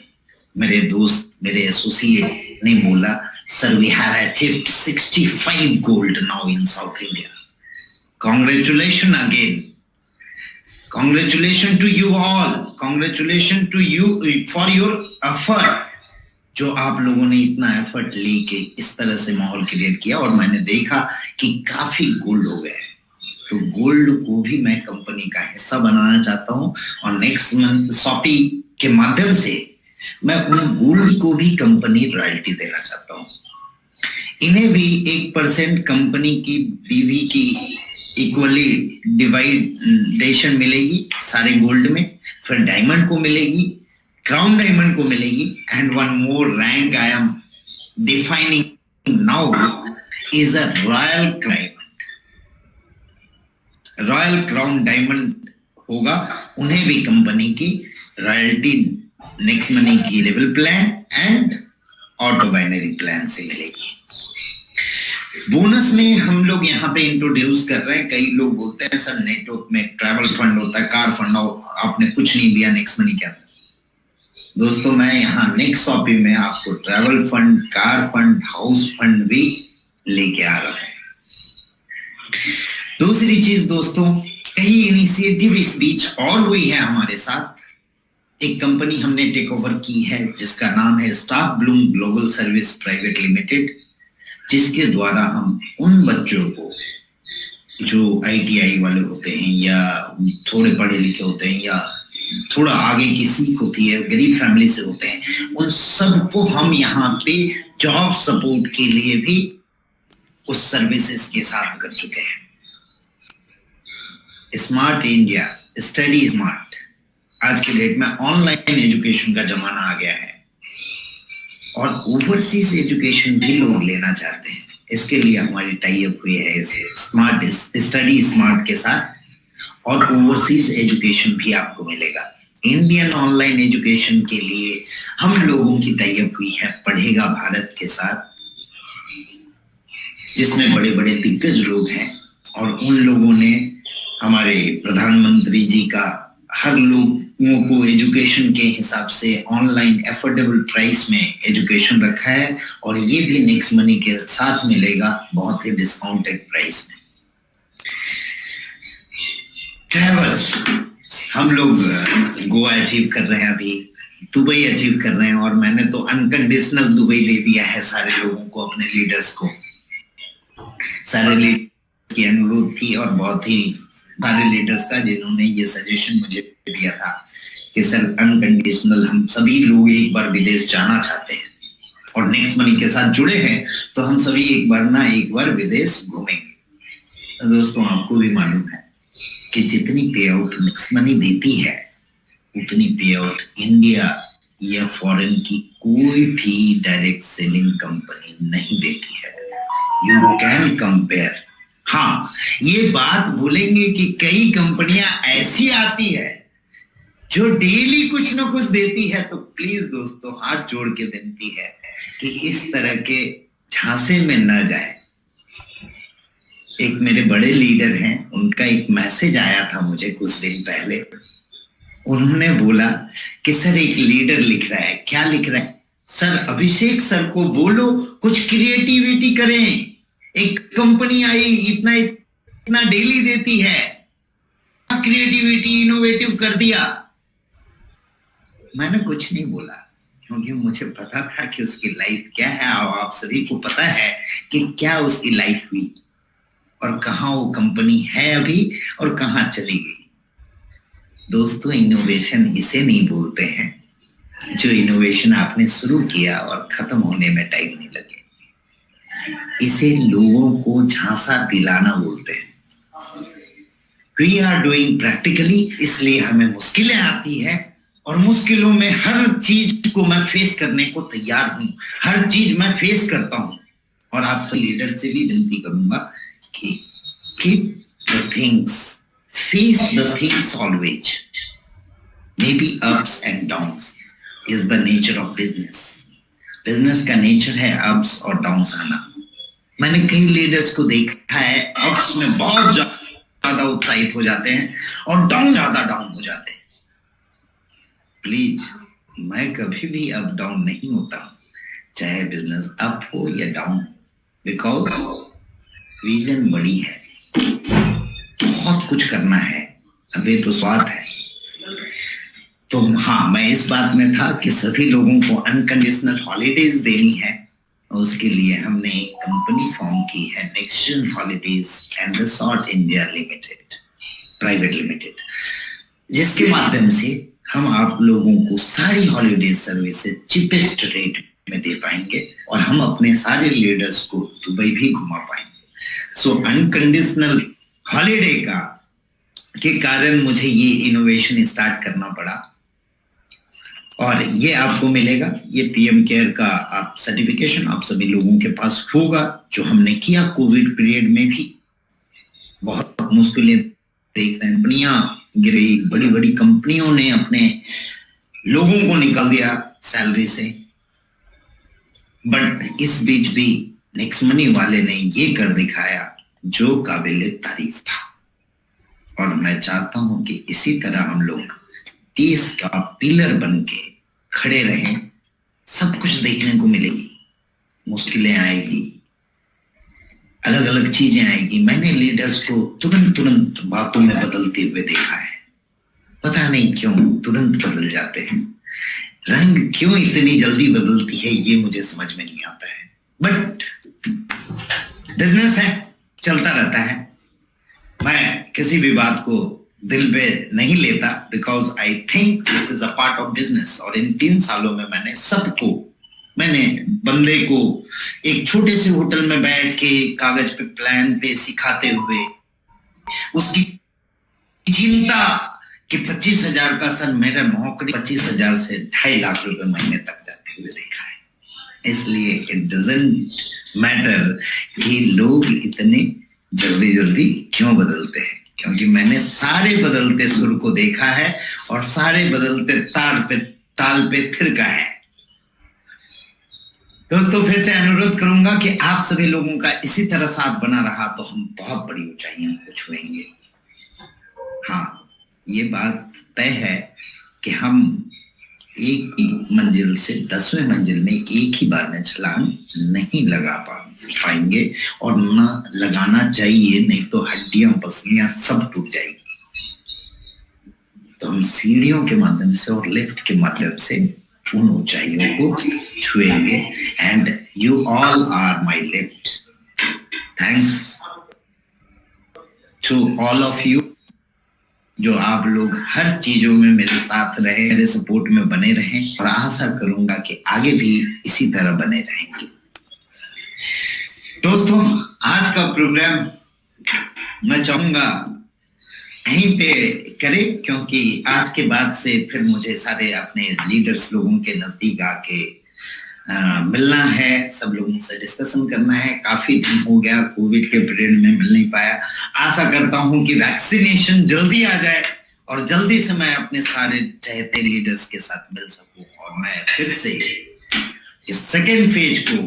मेरे दोस्त, मेरे एसोसिएट ने बोला Sir, we have achieved 65 gold now in South India. Congratulations again. Congratulations to you all. Congratulations to you for your effort. जो आप लोगों ने इतना एफर्ट लेके इस तरह से माहौल क्रिएट किया और मैंने देखा कि काफी गोल्ड हो गए। तो गोल्ड को भी मैं कंपनी का हिस्सा बनाना चाहता हूं और नेक्स्ट मंथ शॉपी के माध्यम से मैं उन गोल्ड को भी कंपनी रॉयल्टी देना चाहता हूं। इन्हें भी 1% कंपनी की बीवी की इक्वली डिवाइडेशन मिलेगी सारे गोल्ड में, फिर डायमंड को मिलेगी, क्राउन डायमंड को मिलेगी, and one more rank I am defining now is a royal crown diamond होगा। उन्हें भी कंपनी की रॉयल्टी नेक्स्ट मनी की level plan and auto binary plan से मिलेगी। बोनस में हम लोग यहाँ पे इंट्रोड्यूस कर रहे हैं। कई लोग बोलते हैं सर नेटवर्क में ट्रैवल फंड होता है, कार फंड, आपने कुछ नहीं दिया नेक्स्ट मनी के अंदर। दोस्तों मैं यहाँ नेक्स्ट शॉपिंग में आपको travel fund, car fund, house fund भी लेके आ रहा है। दूसरी चीज दोस्तों, कई इनिशिएटिव इस बीच और हुई है हमारे साथ। एक कंपनी हमने टेक ओवर की है जिसका नाम है staff Bloom global service private limited, जिसके द्वारा हम उन बच्चों को जो ITI वाले होते हैं या थोड़े पढ़े लिखे होते हैं या थोड़ा आगे की सीख होती है, गरीब फैमिली से होते हैं, उन सबको हम यहाँ पे जॉब सपोर्ट के लिए भी उस सर्विसेज के साथ कर चुके हैं। स्मार्ट इंडिया, स्टडी स्मार्ट, आज के डेट में ऑनलाइन एजुकेशन का जमाना आ गया है और ओवरसीज एजुकेशन भी लोग लेना चाहते हैं। इसके लिए हमारी टाई अप हुई है स्मार्ट स्टडी स्मार्ट के साथ, और ओवरसीज एजुकेशन भी आपको मिलेगा। इंडियन ऑनलाइन एजुकेशन के लिए हम लोगों की टाई अप हुई है पढ़ेगा भारत के साथ, जिसमें बड़े बड़े दिग्गज लोग हैं और उन लोगों ने हमारे प्रधानमंत्री जी का हर लोगों को एजुकेशन के हिसाब से ऑनलाइन एफोर्डेबल प्राइस में एजुकेशन रखा है और ये भी नेक्स्ट मनी के साथ मिलेगा बहुत ही डिस्काउंटेड प्राइस में। ट्रैवल्स हम लोग गोवा अचीव कर रहे हैं, अभी दुबई अचीव कर रहे हैं और मैंने तो अनकंडीशनल दुबई दे दिया है सारे लोगों को, अपने लीडर्स को। सारे लीडर्स की अनुरोध थी और बहुत ही सारे लीडर्स का जिन्होंने ये सजेशन मुझे दिया था कि सर अनकंडीशनल हम सभी लोग एक बार विदेश जाना चाहते हैं और नेक्स्ट मनी के साथ जुड़े हैं, तो हम सभी एक बार विदेश घूमेंगे। तो दोस्तों आपको भी मालूम है कि जितनी पे आउट नेक्स्ट मनी देती है उतनी पे आउट इंडिया या फॉरेन की कोई भी डायरेक्ट सेलिंग कंपनी नहीं देती है। You can compare. हाँ, ये बात बोलेंगे कि कई कंपनियां ऐसी आती है जो डेली कुछ ना कुछ देती है, तो प्लीज दोस्तों हाथ जोड़ के विनती है कि इस तरह के झांसे में न जाए। एक मेरे बड़े लीडर हैं, उनका एक मैसेज आया था मुझे कुछ दिन पहले। उन्होंने बोला कि सर एक लीडर लिख रहा है। क्या लिख रहा है? सर अभिषेक सर को बोलो कुछ क्रिएटिविटी करें। एक कंपनी आई इतना डेली देती है, क्रिएटिविटी इनोवेटिव कर दिया। मैंने कुछ नहीं बोला क्योंकि मुझे पता था कि उसकी लाइफ क्या है और आप सभी को पता है कि क्या उसकी लाइफ हुई और कहां वो कंपनी है अभी और कहां चली गई। दोस्तों इनोवेशन इसे नहीं बोलते हैं जो इनोवेशन आपने शुरू किया और खत्म होने में टाइम नहीं लगे। इसे लोगों को झांसा दिलाना बोलते हैं। वी आर डूइंग प्रैक्टिकली, इसलिए हमें मुश्किलें आती है और मुश्किलों में हर चीज को मैं फेस करने को तैयार हूं। हर चीज मैं फेस करता हूं और आपसे लीडर से भी विनती करूंगा कि keep the things, face the things always. Maybe ups and downs is the nature of business. Business का नेचर है अप्स और डाउन्स आना। मैंने कई लीडर्स को देखा है अप्स में बहुत ज्यादा उत्साहित हो जाते हैं और ज्यादा डाउन हो जाते हैं। प्लीज, मैं कभी भी अप डाउन नहीं होता हूं। चाहे बिजनेस अप हो या डाउन, बिकॉज विजन बड़ी है, बहुत कुछ करना है, अभी तो स्वाद है। तो हाँ, मैं इस बात में था कि सभी लोगों को अनकंडीशनल हॉलीडेज देनी है, उसके लिए हमने एक कंपनी फॉर्म की है, next holidays and resort India limited private limited, जिसके माध्यम से हम आप लोगों को सारी हॉलीडेज सर्विसेज चीपेस्ट रेट में दे पाएंगे और हम अपने सारे लीडर्स को दुबई भी घुमा पाएंगे। सो अनकंडीशनल हॉलीडे के कारण मुझे ये इनोवेशन स्टार्ट करना पड़ा और ये आपको मिलेगा, ये पीएम केयर का आप सर्टिफिकेशन आप सभी लोगों के पास होगा, जो हमने किया कोविड पीरियड में भी। बहुत मुश्किलें देख रहे हैं, कंपनियां गिरी, बड़ी बड़ी कंपनियों ने अपने लोगों को निकाल दिया सैलरी से, बट इस बीच भी नेक्स्ट मनी वाले ने ये कर दिखाया जो काबिल तारीफ था। और मैं चाहता हूं कि इसी तरह हम लोग देश का पिलर बन के खड़े रहें। सब कुछ देखने को मिलेगी, मुश्किलें आएगी, अलग अलग चीजें आएगी। मैंने लीडर्स को तुरंत बातों में बदलते हुए देखा है, पता नहीं क्यों तुरंत बदल जाते हैं, रंग क्यों इतनी जल्दी बदलती है ये मुझे समझ में नहीं आता है, बट बिजनेस है, चलता रहता है। मैं किसी भी बात को दिल पे नहीं लेता, because I think this is a part of business. और इन 3 सालों में मैंने बंदे को एक छोटे से होटल में बैठ के कागज पे प्लान पे सिखाते हुए उसकी चिंता कि 25,000 का सर मेरा नौकरी 25,000 से 2.5 लाख रुपए महीने तक जाते हुए देखा है। इसलिए इट डजंट मैटर कि लोग इतने जल्दी क्यों बदलते हैं, क्योंकि मैंने सारे बदलते सुर को देखा है और सारे बदलते ताल पे थिरका है। दोस्तों, फिर से अनुरोध करूंगा कि आप सभी लोगों का इसी तरह साथ बना रहा तो हम बहुत बड़ी ऊंचाइयों को छुएंगे। हाँ, ये बात तय है कि हम एक मंजिल से 10वें मंजिल में एक ही बार में छलांग नहीं लगा पाएंगे और ना लगाना चाहिए, नहीं तो हड्डियां पसलियां सब टूट जाएगी। तो हम सीढ़ियों के माध्यम से और लिफ्ट के माध्यम से उन ऊंचाइयों को छुएंगे। And you all are my lift. Thanks to all of you, जो आप लोग हर चीजों में मेरे साथ रहे, मेरे सपोर्ट में बने रहें, और आशा करूंगा कि आगे भी इसी तरह बने रहेंगे। दोस्तों, आज का प्रोग्राम मैं चाहूंगा यहीं पे करें, क्योंकि आज के बाद से फिर मुझे सारे अपने लीडर्स लोगों के नजदीक आके मिलना है, सब लोगों से डिस्कशन करना है। काफी दिन हो गया, कोविड के पीरियड में मिल नहीं पाया। आशा करता हूं कि वैक्सीनेशन जल्दी आ जाए और जल्दी से मैं अपने सारे चहेते लीडर्स के साथ मिल सकूं और मैं फिर से इस सेकेंड फेज को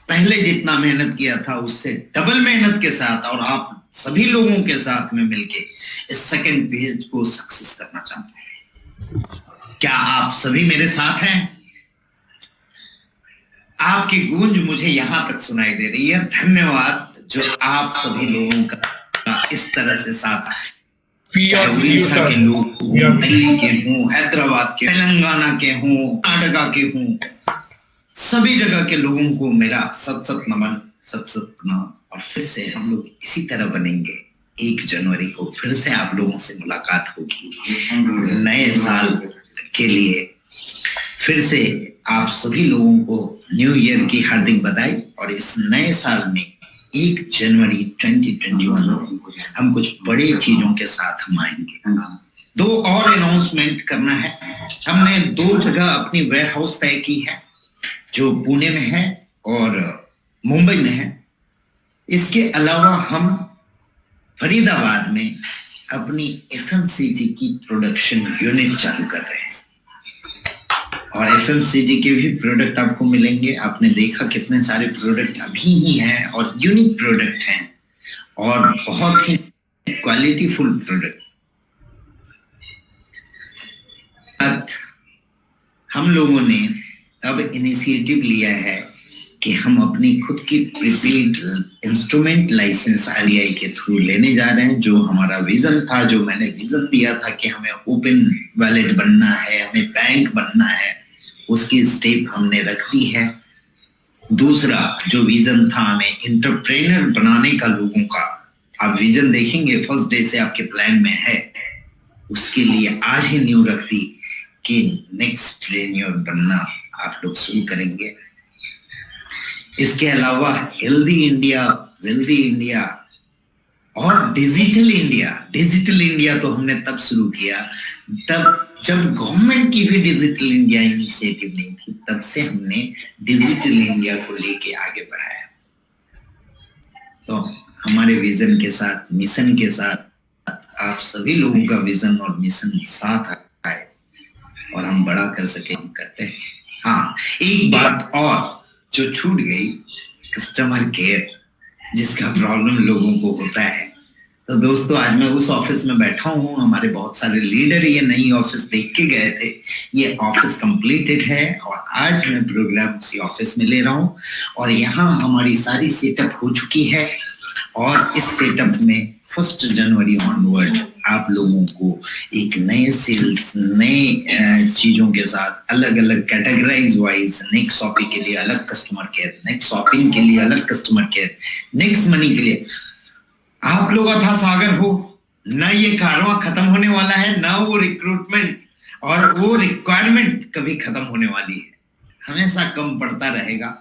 पहले जितना मेहनत किया था उससे डबल मेहनत के साथ और आप सभी लोगों के साथ में मिलके इस सेकेंड फेज को सक्सेस करना चाहते हैं। क्या आप सभी मेरे साथ हैं? आपकी गूंज मुझे यहां तक सुनाई दे रही है। धन्यवाद जो आप सभी लोगों का इस तरह से साथ, उड़ीसा के लोग दिल्ली के हों, हैदराबाद के, तेलंगाना के हों, कर्नाटका के हों, सभी जगह के लोगों को मेरा सत नमन, सत प्रणाम। और फिर से हम लोग इसी तरह बनेंगे। 1 जनवरी को फिर से आप लोगों से मुलाकात होगी नए साल के लिए। फिर से आप सभी लोगों को न्यू ईयर की हार्दिक बधाई। और इस नए साल में 1 जनवरी 2021 हम कुछ बड़े चीजों के साथ हम आएंगे। 2 और अनाउंसमेंट करना है। हमने 2 जगह अपनी वेयर हाउस तय की है, जो पुणे में है और मुंबई में है। इसके अलावा हम फरीदाबाद में अपनी एफएमसीजी की प्रोडक्शन यूनिट चालू कर रहे हैं और एफएमसीजी के भी प्रोडक्ट आपको मिलेंगे। आपने देखा कितने सारे प्रोडक्ट अभी ही हैं और यूनिक प्रोडक्ट हैं और बहुत ही क्वालिटीफुल प्रोडक्ट। हम लोगों ने अब इनिशिएटिव लिया है कि हम अपनी खुद की प्रीपेड इंस्ट्रूमेंट लाइसेंस आरबीआई के थ्रू लेने जा रहे हैं। जो हमारा विजन था, जो मैंने विजन दिया था कि हमें ओपन वॉलेट बनना है, हमें बैंक बनना है, उसकी स्टेप हमने रख दी है। दूसरा जो विजन था हमें एंटरप्रेन्योर बनाने का लोगों का, आप विजन देखेंगे फर्स्ट डे से आपके प्लान में है, उसके लिए आज ही न्यू रख दी कि नेक्स्ट ट्रेन्योर बनना आप लोग शुरू करेंगे। इसके अलावा हेल्दी इंडिया, वेल्दी इंडिया और डिजिटल इंडिया। डिजिटल इंडिया तो हमने तब शुरू किया तब जब गवर्नमेंट की भी डिजिटल इंडिया इनिशिएटिव नहीं थी, तब से हमने डिजिटल इंडिया को लेके आगे बढ़ाया। तो हमारे विजन के साथ, मिशन के साथ आप सभी लोगों का विजन और मिशन साथ आए और हम बड़ा कर सके, हम करते हैं। हाँ, एक बात और जो छूट गई, कस्टमर केयर, जिसका प्रॉब्लम लोगों को होता है। तो दोस्तों आज मैं उस ऑफिस में बैठा हूँ, हमारे बहुत सारे लीडर ये नई ऑफिस देख के गए थे। ये ऑफिस कंप्लीटेड है और आज मैं प्रोग्राम उसी ऑफिस में ले रहा हूँ और यहाँ हमारी सारी सेटअप हो चुकी है और इस सेटअप में 1 जनवरी ऑनवर्ड आप लोगों को एक नए सेल्स, नए चीजों के साथ अलग अलग कैटेगराइज वाइज, नेक्स्ट शॉपिंग के लिए अलग कस्टमर केयर, नेक्स्ट शॉपिंग के लिए अलग कस्टमर केयर, नेक्स्ट मनी के लिए आप लोग अथा सागर हो। ना ये कारवां खत्म होने वाला है, ना वो रिक्रूटमेंट और वो रिक्वायरमेंट कभी खत्म होने वाली है, हमेशा कम पड़ता रहेगा,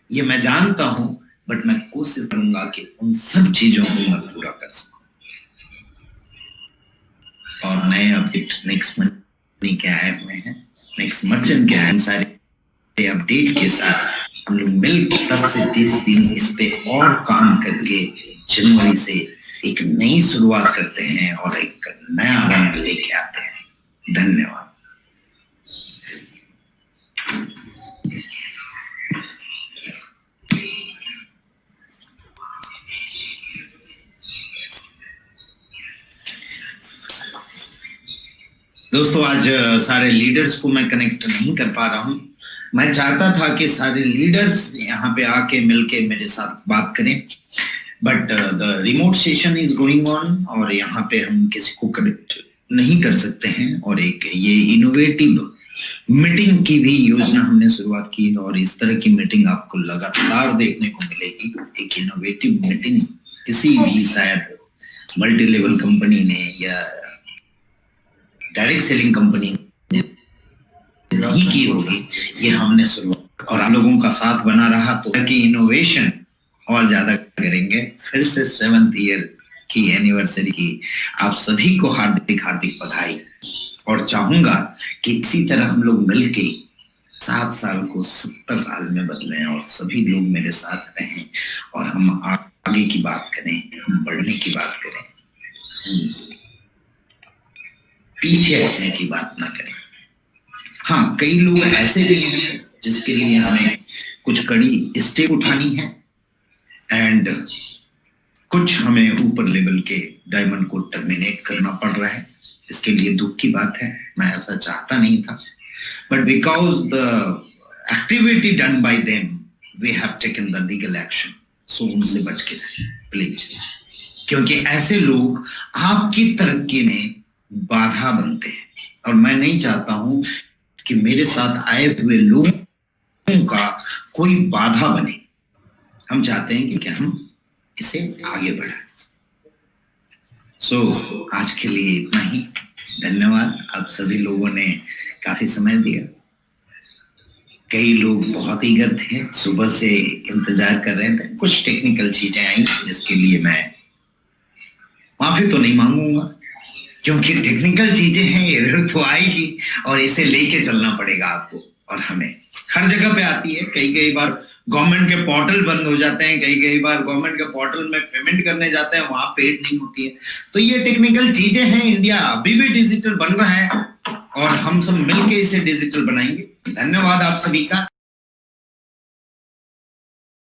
ये मैं जानता हूं। बट मैं कोशिश करूंगा कि उन सब चीजों को मैं पूरा कर सकूं। और नए अपडेट नेक्स्ट मनी के आए हुए हैं, नेक्स्ट मर्चेंट के आए, सारे अपडेट के साथ हम लोग मिलकर 10 से 30 दिन इस पे और काम करके जनवरी से एक नई शुरुआत करते हैं और एक नया रंग लेके आते हैं। धन्यवाद। दोस्तों आज सारे लीडर्स को मैं कनेक्ट नहीं कर पा रहा हूं। मैं चाहता था कि सारे लीडर्स यहाँ पे आके मिलके मेरे साथ बात करें, but the remote session is going on और यहाँ पे हम किसी को कनेक्ट नहीं कर सकते हैं। और एक ये इनोवेटिव मीटिंग की भी योजना हमने शुरुआत की और इस तरह की मीटिंग आपको लगातार देखने को मिलेगी। एक इनोवेटिव मीटिंग किसी भी शायद मल्टी लेवल कंपनी ने या डायरेक्ट सेलिंग कंपनी नहीं की होगी, ये हमने शुरुआत और आप लोगों का साथ बना रहा तो कि इनोवेशन और ज्यादा करेंगे। फिर से 7th ईयर की एनिवर्सरी की आप सभी को हार्दिक हार्दिक बधाई और चाहूंगा कि इसी तरह हम लोग मिलके 7 साल को 70 साल में बदलें और सभी लोग मेरे साथ रहें और हम आगे की बात करें, हम बढ़ने की बात करें, पीछे हटने की बात ना करें। हाँ, कई लोग ऐसे भी हैं जिसके लिए हमें कुछ कड़ी स्टेप उठानी है एंड कुछ हमें ऊपर लेवल के डायमंड को टर्मिनेट करना पड़ रहा है। इसके लिए दुख की बात है, मैं ऐसा चाहता नहीं था, but because the activity done by them we have taken the legal action. So उनसे बच के रहें प्लीज, क्योंकि ऐसे लोग आपकी तरक्की में बाधा बनते हैं और मैं नहीं चाहता हूं कि मेरे साथ आए हुए लोगों का कोई बाधा बने। हम चाहते हैं कि हम इसे आगे बढ़ाएं। सो आज के लिए इतना ही। धन्यवाद। आप सभी लोगों ने काफी समय दिया। कई लोग बहुत ईगर थे, सुबह से इंतजार कर रहे थे। कुछ टेक्निकल चीजें आई जिसके लिए मैं माफी तो नहीं मांगूंगा, क्योंकि टेक्निकल चीजें हैं, एरर तो आएगी और इसे लेके चलना पड़ेगा आपको और हमें। हर जगह पे आती है। कई बार गवर्नमेंट के पोर्टल बंद हो जाते हैं, कई बार गवर्नमेंट के पोर्टल में पेमेंट करने जाते हैं, वहां पेड नहीं होती है। तो ये टेक्निकल चीजें हैं। इंडिया अभी भी डिजिटल बन रहा है और हम सब मिलके इसे डिजिटल बनाएंगे। धन्यवाद आप सभी का।